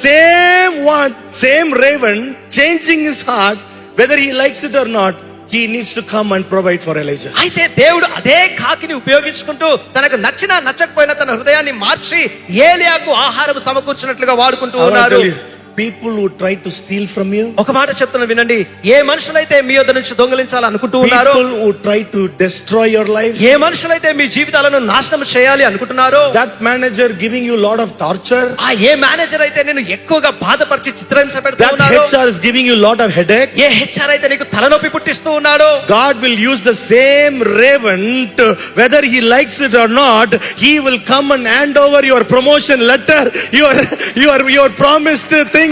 same raven, changing his heart, whether he likes it or not. He needs to come and provide for Elijah. అయితే దేవుడు అదే కాకిని ఉపయోగించుకుంటూ తనకు నచ్చినా నచ్చకపోయినా తన హృదయాన్ని మార్చి ఏలియాకు ఆహారం సమకూర్చినట్లుగా వాడుకుంటూ I want to ఉన్నారు. tell you, people who try to steal from you, ఒక మాట చెప్తున్నా వినండి, ఏ మనుషులైతే మీ యొద్ద నుంచి దొంగిలించాలనుకుంటూ ఉన్నారో, people who try to destroy your life, ఏ మనుషులైతే మీ జీవితాలను నాశనం చేయాలి అనుకుంటున్నారో, that manager giving you a lot of torture, ఆ ఏ మేనేజర్ అయితే నేను ఎక్కువగా బాధపరిచి చిత్రహింస పెడుతూ that ఉన్నారో, HR is giving you a lot of headache, A HR అయితే నీకు తలనొప్పి పుట్టిస్తూ ఉన్నాడో, God will use the same raven to, whether he likes it or not, he will come and hand over your promotion letter, your promised things,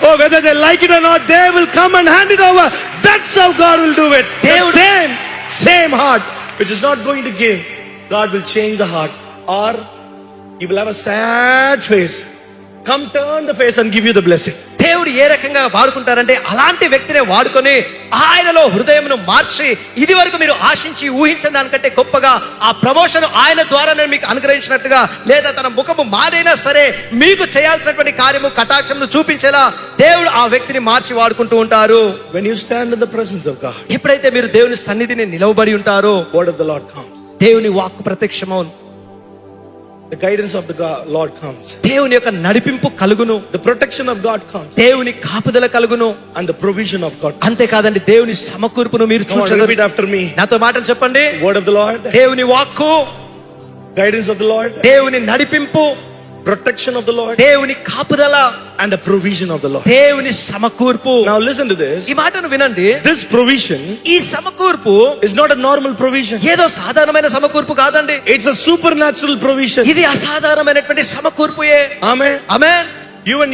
or whether they like it or not, they will come and hand it over. That's how God will do it. The same heart which is not going to give, God will change the heart, or he will have a sad face, come turn the face and give you the blessing. దేవుడు ఏ రకంగా వాడుకుంటారంటే అలాంటి వ్యక్తినే వాడుకొని ఆయనలో హృదయమును మార్చి ఇది వరకు మీరు ఆశించి ఊహించిన దానికంటే గొప్పగా ఆ ప్రమోషన్ ఆయన ద్వారానే మీకు అనుగ్రహించినట్టుగా, లేదా తన ముఖము మారైనా సరే మీకు చేయాల్సినటువంటి కార్యము కటాక్షమును చూపించేలా దేవుడు ఆ వ్యక్తిని మార్చి వాడుకుంటూ ఉంటారు. When you stand in the presence of God, ఎప్పుడైతే మీరు దేవుని సన్నిధిని నిలవబడి ఉంటారో, word of the Lord comes, దేవుని వాక్కు ప్రత్యక్షమవును, the guidance of the Lord comes, దేవుని యొక్క నడిపింపు కలుగును, the protection of God comes, దేవుని కాపుదల కలుగును, and the provision of God. అంతేకాదండి దేవుని సమకూర్పును మీరు Come on, చూడగలరు. repeat after me. నాతో మాటలు చెప్పండి. Word of the Lord, దేవుని వాక్కు, guidance of the Lord, దేవుని నడిపింపు, protection of the Lord, దేవుని కాపుదల, and the provision of the Lord. దేవుని సమకూర్పు. Now listen to this. ఈ మాటను వినండి, This provision ఈ సమకూర్పు is not a normal provision. ఏదో సాధారణమైన సమకూర్పు కాదండి, It's a supernatural provision. ఇది అసాధారణమైనటువంటి సమకూర్పుయే. Amen. Amen.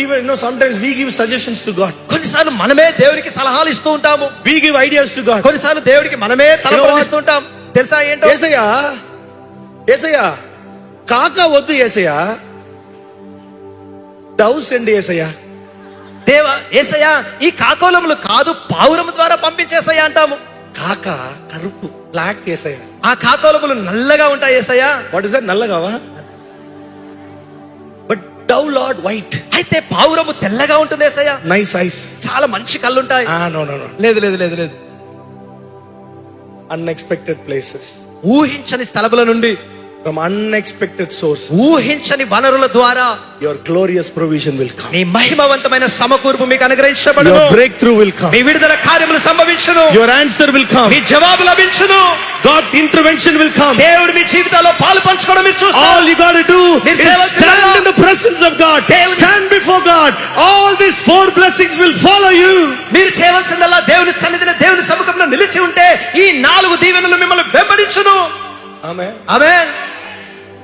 Even sometimes we give suggestions to God. కొన్నిసార్లు మనమే దేవునికి సలహాలు ఇస్తూ ఉంటాము, We give ideas to God. కొన్నిసార్లు దేవుడికి మనమే తలపడిస్తూ ఉంటాం. తెలుసా ఏంటో? ఏసయ్యా కాక వద్దు, ఏసయ్యా డౌ సెండ్, ఏసయ్యా దేవా ఏసయ్యా ఈ కాకోలములు కాదు పావురము ద్వారా పంపించేసయ్యా అంటాము. కాక కరుపు, బ్లాక్, ఏసయ్యా ఆ కాకోలములు నల్లగా ఉంటాయి ఏసయ్యా. What is that? నల్లగావా? But thou lord white. అయితే పావురము తెల్లగా ఉంటుంది ఏసయ్యా. నైస్ ఐస్, చాలా మంచి కళ్ళు ఉంటాయి. నో లేదు లేదు లేదు లేదు. Unexpected places. ఊహించని స్థలముల నుండి from unexpected sources, ఊహించని వనరుల ద్వారా your glorious provision will come. నీ మహిమవంతమైన సమకూర్పు మీకు అనుగ్రహించబడును. Your breakthrough will come. మీ విడుదల కార్యములు సంభవించును. Your answer will come. మీ జవాబు లభించును. God's intervention will come. దేవుడు మీ జీవితాల్లో పాలు పంచుకోవడం మీరు చూస్తారు. All you got to do మీరు is చేయవలసిందల్లా stand in the presence of God. Stand before God. All these 4 blessings will follow you. మీరు చేయవలసిందల్లా దేవుని సన్నిధిని దేవుని సముఖంలో నిలిచి ఉంటే ఈ 4 దీవెనలు మిమ్మల్ని వెంబడించును. Amen. Amen.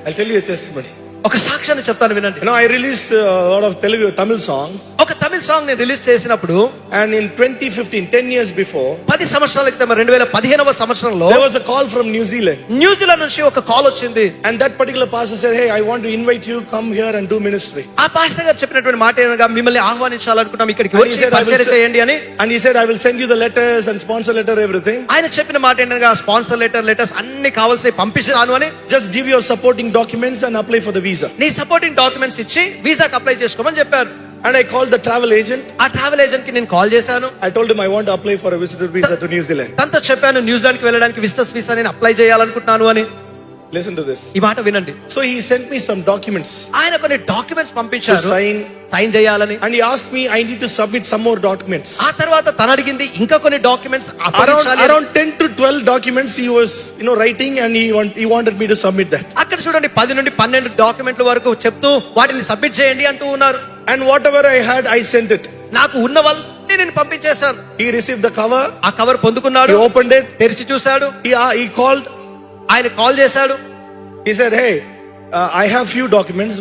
I'll tell you a testimony. ఒక సాక్ష్యాన్ని చెప్తాను వినండి. You know, I released a lot of Tamil songs. ఒక తమిళ సాంగ్ నేను రిలీజ్ చేసినప్పుడు And in 2015, 10 years before, 10 సంవత్సరాల క్రితం 2015వ సంవత్సరంలో there was a call from New Zealand. New Zealand నుంచి ఒక కాల్ వచ్చింది. And that particular pastor said, hey, I want to invite you, come here and do ministry. ఆ pastor గారు చెప్పినటువంటి మాట ఏమనగా మిమ్మల్ని ఆహ్వానించాలనుకుంటాం ఇక్కడికి And he వచ్చి said, పరిచర్య చేయండి అని. and he said, I will send you the letters and sponsor letter, everything. ఆయన చెప్పిన మాట ఏంటనగా స్పాన్సర్ లెటర్స్ అన్ని కావాల్సినవి పంపిస్తాను అని. Just give your supporting documents and apply for the visa. నీ సపోర్టింగ్ డాక్యుమెంట్స్ ఇచ్చి వీసాకి అప్లై చేసుకోమని చెప్పారు. And I called the travel agent. ఆ ట్రావెల్ ఏజెంట్ కి నేను కాల్ చేశాను. I told him I want to apply for a visitor visa to New Zealand. తనతో చెప్పాను న్యూజిలాండ్ కి వెళ్ళడానికి విజిటర్స్ వీసా నేను అప్లై చేయాలనుకుంటున్నాను అని. Listen to this. ఈ మాట వినండి. So he sent me some documents ఆయన కొన్ని డాక్యుమెంట్స్ to పంపించారు sign. సైన్ చేయాలని. And he asked me, I need to submit some more documents. ఆ తర్వాత తను అడిగింది ఇంకా కొన్ని documents Around 10 to 12 documents he was, writing, and he wanted me to submit that. అక్కడ చూడండి 10 నుండి 12 డాక్యుమెంట్ల వరకు చెప్తూ వాటిని సబ్మిట్ చేయండి అంటూ ఉన్నారు. And whatever I had, I sent it. నాకు ఉన్న వాళ్ళని నేను పంపించేశాను. He received the cover. ఆ కవర్ పొందుకున్నాడు. He opened it. తెరిచి చూశాడు. He called. ఆయన కాల్ చేశాడు. He said, hey, I have few documents.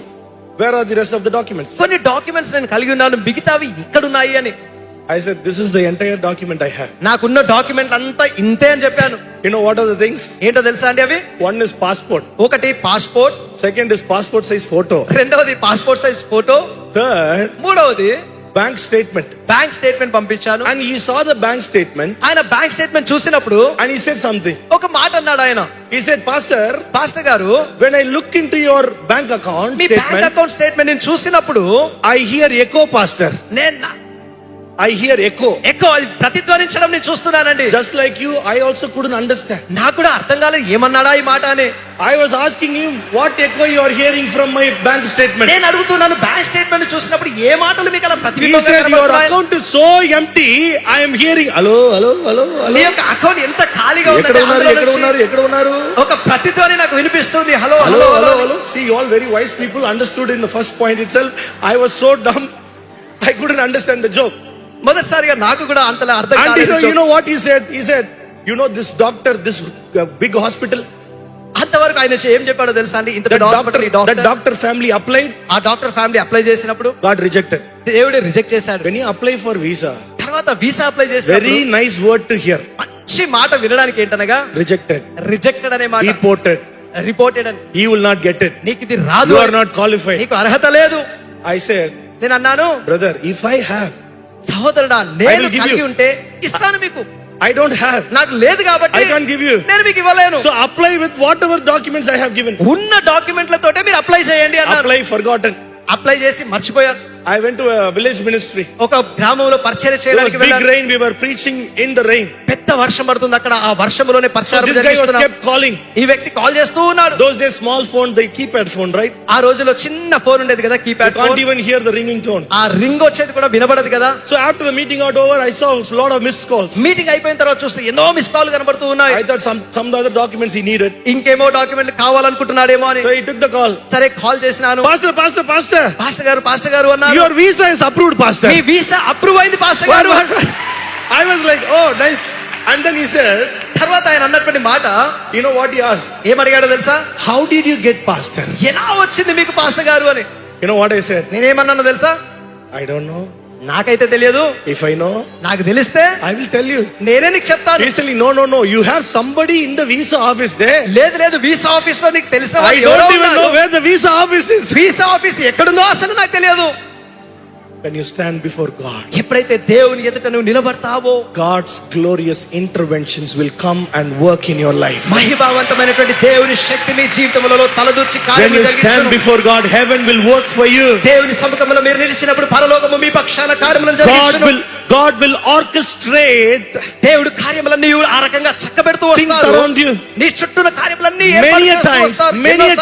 Where are the rest of the documents? కొన్ని డాక్యుమెంట్స్ నేను కలిగి ఉన్నాను మిగతావి ఇక్కడ ఉన్నాయి అని. I said, this is the entire document I have. నాకున్న డాక్యుమెంట్ అంతా ఇంతే అని చెప్పాను. You know what are the things? ఏంటో తెలుసా అండి అవి? One is passport. ఒకటి passport. Second is passport size photo. రెండవది పాస్పోర్ట్ సైజ్ ఫోటో. Third, మూడవది bank statement. బ్యాంక్ స్టేట్మెంట్ పంపించాను. And he saw the bank statement. ఆయన బ్యాంక్ స్టేట్మెంట్ చూసినప్పుడు And he said something. ఒక మాట అన్నాడు ఆయన. He said, పాస్టర్ గారు when I look into your bank account me bank statement, account statement నేను చూసినప్పుడు I hear echo, pastor. I hear echo. ఎక్కువ అది ప్రతిధ్వనించడం నేను చూస్తున్నానండి. Just like you, I also couldn't understand. నాకు కూడా అర్థం కాలేదు ఏమన్నాడా ఈ మాట అని. I was asking him, what echo you are hearing from my bank statement? నేను అడుగుతున్నాను బ్యాంక్ స్టేట్మెంట్ చూసినప్పుడు ఏ మాటలు మీకు అలా He ప్రతిబింబంగా said, your కనబడుతున్నాయి? account is so empty. I am hearing, hello. మీ యొక్క అకౌంట్ ఎంత ఖాళీగా ఎక్కడ ఉందంటే ఉన్నారు? ఒక ప్రతిధ్వని నాకు వినిపిస్తుంది. Hello. See, you all very wise people understood in the first point itself. I was so dumb, I couldn't understand the joke. మొదటిసారిగా నాకు కూడా అంతలా అర్థం And కాలేదు. you know what he said? He said, this doctor, this big hospital, అంతవరకు ఆయన ఏం చెప్పాడో తెలుసా అండి? ఇంత పెద్ద హాస్పిటల్ ఈ that doctor doctor family applied, ఆ డాక్టర్ ఫ్యామిలీ అప్లై చేసినప్పుడు got rejected. దేవుడు రిజెక్ట్ చేశాడు. When you apply for visa, తర్వాత వీసా అప్లై చేసినప్పుడు very nice word to hear. మంచి మాట వినడానికి ఏంటనగా Rejected, రిజెక్టెడ్ అనే మాట. రిపోర్టెడ్ అని. he will not get it. నీకు ఇది రాదు. You are not qualified. నీకు అర్హత లేదు. I said, నేను అన్నాను, brother, if I have, సహోదరుడా I నేను will give కలిగి you. ఉంటే ఇస్తాను మీకు. I don't have, నాకు లేదు కాబట్టి I can't give you. నేను మీకు ఇవ్వలేను. So apply with whatever documents I have given. ఉన్న డాక్యుమెంట్లతోటే మీరు అప్లై చేయండి అన్నారు. Apply forgotten. అప్లై చేసి మర్చిపోయాను. I went to a village ministry. ఒక గ్రామంలో పరిచర్య There was చేయడానికి big వెళ్ళాను. rain. We were preaching in the rain. పెద్ద వర్షం పడుతుంది అక్కడ. ఆ వర్షంలోనే So పరిచయం this guy was జరిగిస్తున్నాం. kept calling. ఈ వ్యక్తి కాల్ చేస్తూ ఉన్నాడు. Those days, small phone, the keypad phone, right? ఆ రోజులో చిన్న ఫోన్ ఉండేది కదా, You keypad can't phone. even hear the ringing tone. ఆ రింగ్ వచ్చేది కూడా వినబడదు కదా. So after the meeting got over, I saw a lot of missed calls. Meeting అయిపోయిన తర్వాత చూస్తే ఎన్నో మిస్ కాల్ కనబడుతూ ఉన్నాయి. I thought some other documents he needed. ఇంకేమో డాక్యుమెంట్లు కావాలనుకుంటున్నాడేమో అని. So he took the call. సరే కాల్ చేసినాను. Pastor. పాస్టర్ గారు అన్నారు, Your visa is approved, pastor. Me visa approve అయింది పాస్టర్ గారు. I was like, oh, nice. And then he said, తర్వాత ఆయన అన్నటువంటి మాట you know what he asked? ఏమడిగాడో తెలుసా? How did you get pastor? ఎలా వచ్చింది మీకు పాస్టర్ గారు అని. You know what I said? నేనేమన్నానో తెలుసా? I don't know. నాకైతే తెలియదు. If I know, నాకు తెలిస్తే I will tell you. నేనే నీకు చెప్తాను. He's telling, no. You have somebody in the visa office there. లేదు వీసా ఆఫీస్ లో నీకు తెలిసిన I వాళ్ళు ఎవరో don't even know ఉన్నారు. where the visa office is. Visa office ఎక్కడుందో అసలు నాకు తెలియదు. When you stand before God, ఎప్పుడైతే దేవుని ఎదుట నువ్వు నిలబడతావో God's glorious interventions will come and work in your life. మహిమావంతమైనటువంటి దేవుని శక్తి మీ జీవితంలో తలదూర్చి When కార్యము you stand జరిగించును. before God, heaven will work for you. దేవుని సముఖంలో మీరు నిలిచినప్పుడు పరలోకము మీ పక్షాన కార్యములను జరిగించును. God will orchestrate దేవుడు కార్యములన్నీ ఆ రకంగా చక్కబెడుతూ things వస్తారు. around you. నీ చుట్టూన కార్యములన్నీ Many a ఏర్పాటు చేస్తూ times, వస్తారు. many a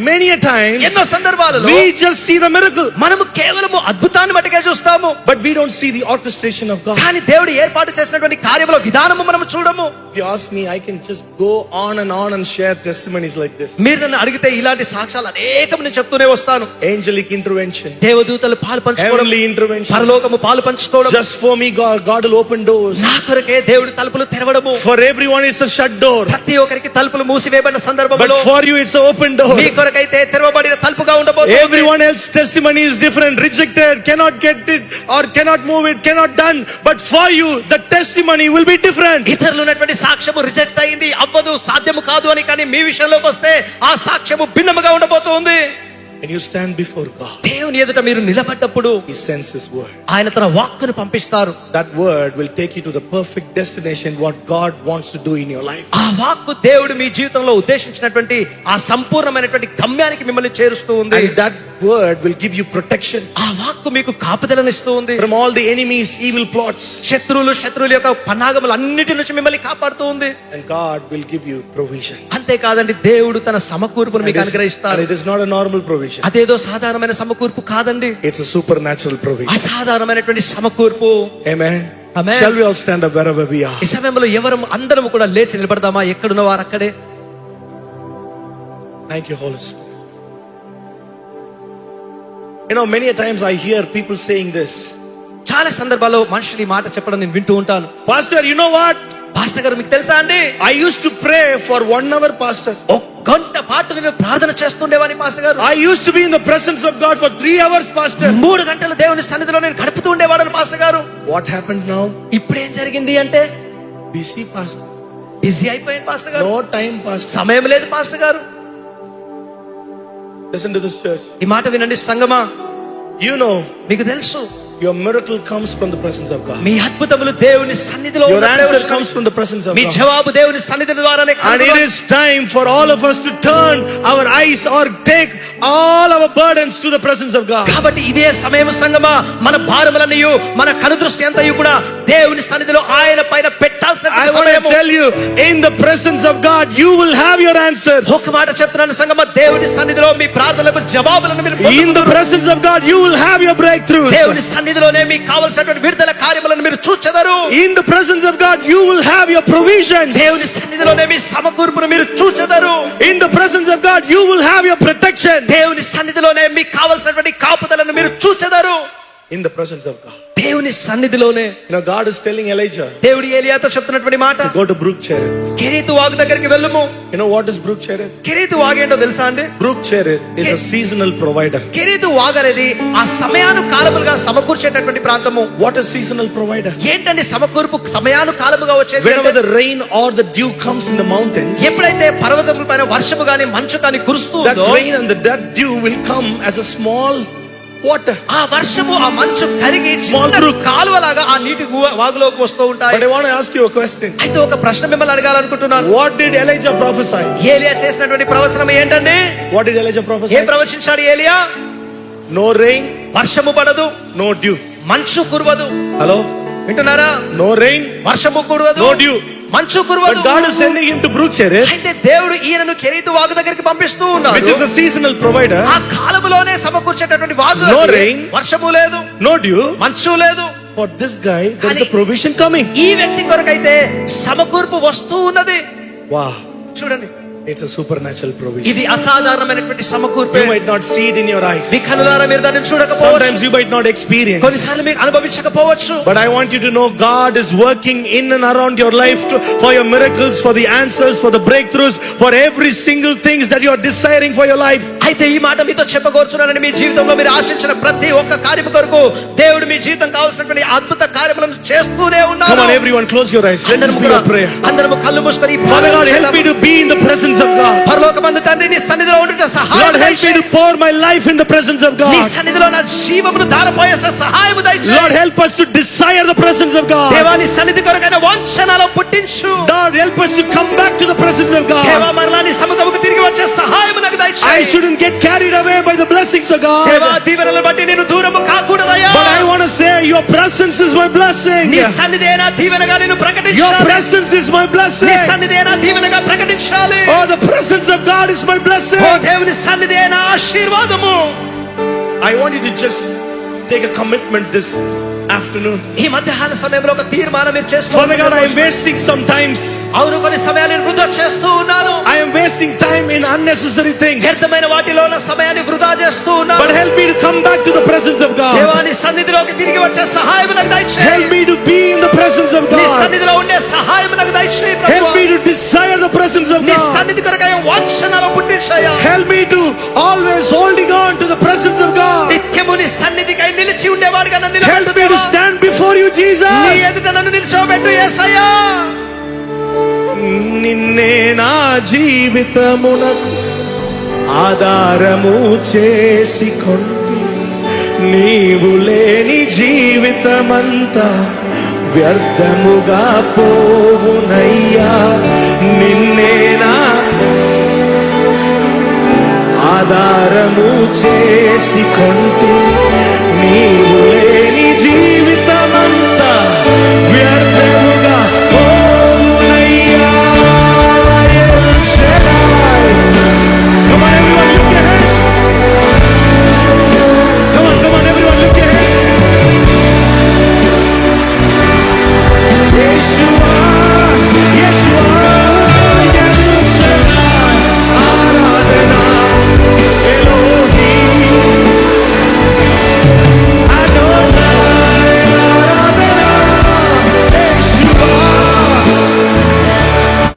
many a times, ఎన్నో సందర్భాలలో we just see the miracle, మనము కేవలము అద్భుతాన్ని మట్టుకే చూస్తాము, but we don't see the orchestration of God. కానీ దేవుడు ఏర్పాటు చేసినటువంటి కార్యముల విధానము మనము చూడము. If you ask me, I can just go on and share testimonies like this. మీరు నన్ను అడిగితే ఇలాంటి సాక్ష్యాలు అనేకం నేను చెప్తూనే వస్తాను. Angelic intervention, దేవదూతలు పాలు పంచుకోవడం, heavenly intervention. పరలోకము పాలు పంచుకోవడం, Just for me, God will open doors. నా కొరకే దేవుడు తలుపులు తెరవడము. For everyone, it's a shut door. ప్రతి ఒక్కరికి తలుపులు మూసివేయబడిన But సందర్భంలో for you, it's an open door. మీ కొరకైతే తెరవబడిన తలుపుగా ఉండబోతుంది. Everyone else's testimony is different, rejected, cannot get it, or cannot move it, cannot done. But for you, the testimony will be different. ఇతరులు ఉన్నటువంటి సాక్ష్యము reject అయింది, అవ్వదు, సాధ్యము కాదు అని, కానీ మీ విషయంలోకి వస్తే ఆ సాక్ష్యము భిన్నముగా ఉండబోతుంది. When you stand before God, దేవుని ఎదుట మీరు నిలబడ్డప్పుడు He sends His word. ఆయన తన వాక్కును పంపిస్తారు. That word will take you to the perfect destination, what God wants to do in your life. ఆ వాక్కు దేవుడు మీ జీవితంలో ఉద్దేశించినటువంటి ఆ సంపూర్ణమైనటువంటి గమ్యానికి మిమ్మల్ని చేరుస్తూ ఉంది. And that word will give you protection ఆ వాక్కు మీకు కాపుదలనిస్తూ ఉంది. from all the enemy's evil plots. శత్రువుల యొక్క పన్నాగములు అన్నిటి నుంచి మిమ్మల్ని కాపాడుతూ ఉంది. And God will give you provision. అంతేకాదండి, దేవుడు తన సమకూర్పును మీకు And అనుగ్రహిస్తారు. it is not a normal provision. అదేదో సాధారణమైన సమకూర్పు కాదండి, It's a supernatural provision. అసాధారణమైనటువంటి సమకూర్పు. Amen. Amen. Shall we all stand up wherever we are? ఈ సమయంలో ఎవరు అందరం కూడా లేచి నిలబడదామా? ఎక్కడున్న వారు అక్కడే. Thank you, Holy Spirit. You know, many a times I hear people saying this. చాలా సందర్భాల్లో మనుషులు ఈ మాట చెప్పడం నేను వింటూ ఉంటాను. Pastor, you know what? Pastor గారు, మీకు తెలుసా అండి, I used to pray for 1 hour, Pastor. ఒక గంట పాటు నేను ప్రార్థన చేస్తుండేవాని పాస్టర్ గారు. I used to be in the presence of God for 3 hours, Pastor. 3 గంటలు దేవుని సన్నిధిలో నేను గడుపుతూ ఉండేవాడని పాస్టర్ గారు. What happened now? ఇప్పుడు ఏం జరిగింది అంటే, Busy, Pastor. బిజీ అయిపోయింది పాస్టర్ గారు. No time, Pastor. సమయం లేదు పాస్టర్ గారు. Listen to this, church. ఈ మాట వినండి సంగమా. You know, మీకు తెలుసు, your miracle comes from the presence of God. మీ అద్భుతములు దేవుని సన్నిధిలో Your ఉన్నప్పుడే answer వస్తాయి. comes from the presence of me God. జవాబు దేవుని సన్నిధి ద్వారానే And it కలుగుతుంది. is time for all of us to turn our eyes or take all our burdens to the presence of God. కాబట్టి ఇదే సమయం సంగమా, మన భారములన్నయు మన కనుదృష్టి అంతయు కూడా దేవుని సన్నిధిలో ఆయన పైన పెట్టాల్సిన I want to సమయం. tell you, in the presence of God, you will have your answers. ఒక మాట చెప్తున్నాను సంగమా, దేవుని సన్నిధిలో మీ ప్రార్థనలకు జవాబులను మీరు In the పొందుకుంటారు. presence of God, you will have your breakthroughs. దేవుని సన్నిధిలోనే మీకు కావలసినటువంటి విడుదల కార్యములను మీరు చూచెదరు. In the presence of God, you will have your provisions. దేవుని సన్నిధిలోనే మీ సమకూర్పును మీరు చూచెదరు. In the presence of God, you will have your protection. దేవుని సన్నిధిలోనే మీకు కావలసినటువంటి కాపుదలను మీరు చూచెదరు. In the presence of God. దేవుని సన్నిధిలోనే. You know, God is telling Elijah, దేవుడు ఏలియాతో చెప్తున్నటువంటి మాట, go to Brook Cherith. కెరీతు వాగు దగ్గరికి వెళ్ళుము. You know what is Brook Cherith? కెరీతు వాగు ఏంటో తెలుసా అండి? Brook Cherith is a seasonal provider. కెరీతు వాగు అనేది ఆ సమయానుకాలముగా సమకూర్చేటటువంటి ప్రాంతము. What is seasonal provider? ఏంటండి సమకూర్పు సమయానుకాలముగా వచ్చేది Whenever అంటే, the rain or the dew comes in the mountains, ఎప్పుడైతే పర్వతముల పైన వర్షము గాని మంచు గాని కురుస్తూ that ఉందో, rain and that dew will come as a small water. ఆ వర్షము ఆ మంచు కరిగి Small చిన్న brook. కాలువలాగా ఆ నీటి వాగులోకి వస్తూ ఉంటాయి. But I want to ask you a question. అయితే ఒక ప్రశ్న మిమ్మల్ని అడగాలనుకుంటున్నాను. What did Elijah prophesy? ఏలియా చేసినటువంటి ప్రవచనం ఏంటండి? What did Elijah prophesy? ఏం ప్రవచించాడు ఏలియా? No rain, వర్షము పడదు, no dew. మంచు కురవదు. Hello? వింటున్నారా? No rain, వర్షము కురవదు, no dew. మంచు But కురవదు. God is sending him to Brook Cherith, అయితే దేవుడు ఈయనను కెరీతు వాగు దగ్గరికి పంపిస్తూ ఉన్నాడు. which is a seasonal provider. ఆ కాలములోనే సమకూర్చేటటువంటి వాగు. No అది. rain. వర్షము లేదు, No dew. మంచు లేదు. For this guy, there is a provision coming. ఈ వ్యక్తి కొరకైతే సమకూర్పు వస్తూ ఉన్నది. Wow. చూడండి, It's a supernatural provision. ఇది అసాధారణమైనటువంటి సమకూర్పు. You might not see it in your eyes. మీ కనులారా మీరు దానిని చూడకపోవచ్చు, Sometimes you might not experience. కొన్నిసార్లు మీకు అనుభవించకపోవచ్చు. But I want you to know God is working in and around your life for your miracles, for the answers, for the breakthroughs, for every single things that you are desiring for your life. అయితే ఈ మాట మీతో చెప్పగోరుచున్నానని, మీ జీవితంలో మీరు ఆశించిన ప్రతి ఒక్క కార్యం కొరకు దేవుడు మీ జీవితం కావాల్సినటువంటి అద్భుత కార్యములను చేస్తూనే Come ఉన్నారు. on, everyone, close your eyes. Let us be a prayer. అందరము కళ్ళు మూసుకొని Father God, help me to be in the presence of God. పరలోకమందు తండ్రి, నీ సన్నిధిలో ఉండుట సహాయం Lord, help me to pour my life in the presence of నీ God. సన్నిధిలో నా జీవమును ధారపోయే సహాయం దయచేయి. Lord, help us to desire the presence of God. దేవా, నీ సన్నిధి కొరకైన వాంఛనలో పుట్టించు. Lord, help us to come back to the presence of దేవా, God. మరలా నీ సముఖముకు తిరిగి వచ్చే సహాయం నాకు I దయచేయి. shouldn't get carried away by the blessings of దేవా, God. దీవెనలను బట్టి నేను దూరము కాకూడదయ్యా. But I want to say, your presence is my blessing. నీ సన్నిధే నా దీవెనగా నేను Your ప్రకటించాలి. presence is my నీ blessing. సన్నిధే నా దీవెనగా ప్రకటించాలి. Oh, the presence of God is my blessing. ఓ దేవుని సన్నిధే నా ఆశీర్వాదము. I want you to just take a commitment this afternoon. ఈ మధ్యాహ్న సమయంలో ఒక తీర్మానం మీరు Father God, I am చేసుకోవాలి. wasting sometimes. అవును, కొన్ని సమయాలు నేను వృధా చేస్తూ ఉన్నాను. I am wasting time in unnecessary things. వ్యర్థమైన వాటిలో నా సమయాన్ని వృధా చేస్తూ But ఉన్నాను. help me to come back to the presence of God. దేవాని సన్నిధిలోకి తిరిగి వచ్చే సహాయం నాకు దయచేయి. Help me to be in the presence of నీ God. సన్నిధిలో ఉండే సహాయం నాకు దయచేయి Help ప్రభువా. me to desire the presence of నీ God. సన్నిధి కొరకై వాంఛనలు పుట్టించాయా. Help me to always holding on to the presence of God. నిత్యము నీ సన్నిధికై నిలిచి ఉండేవాడిగా నన్ను Help నిలబెట్టు me to దేవా. stand before you, నీ Jesus. ఎదుట నన్ను నిలిచోబెట్టు యేసయ్యా. నిన్నే నా జీవితమునకు ఆధారము చేసుకొంటి, నీవు లేని జీవితమంతా వ్యర్థముగా పోవునయ్యా. నిన్నే నా ఆధారము చేసుకొంటి, నీవు లేని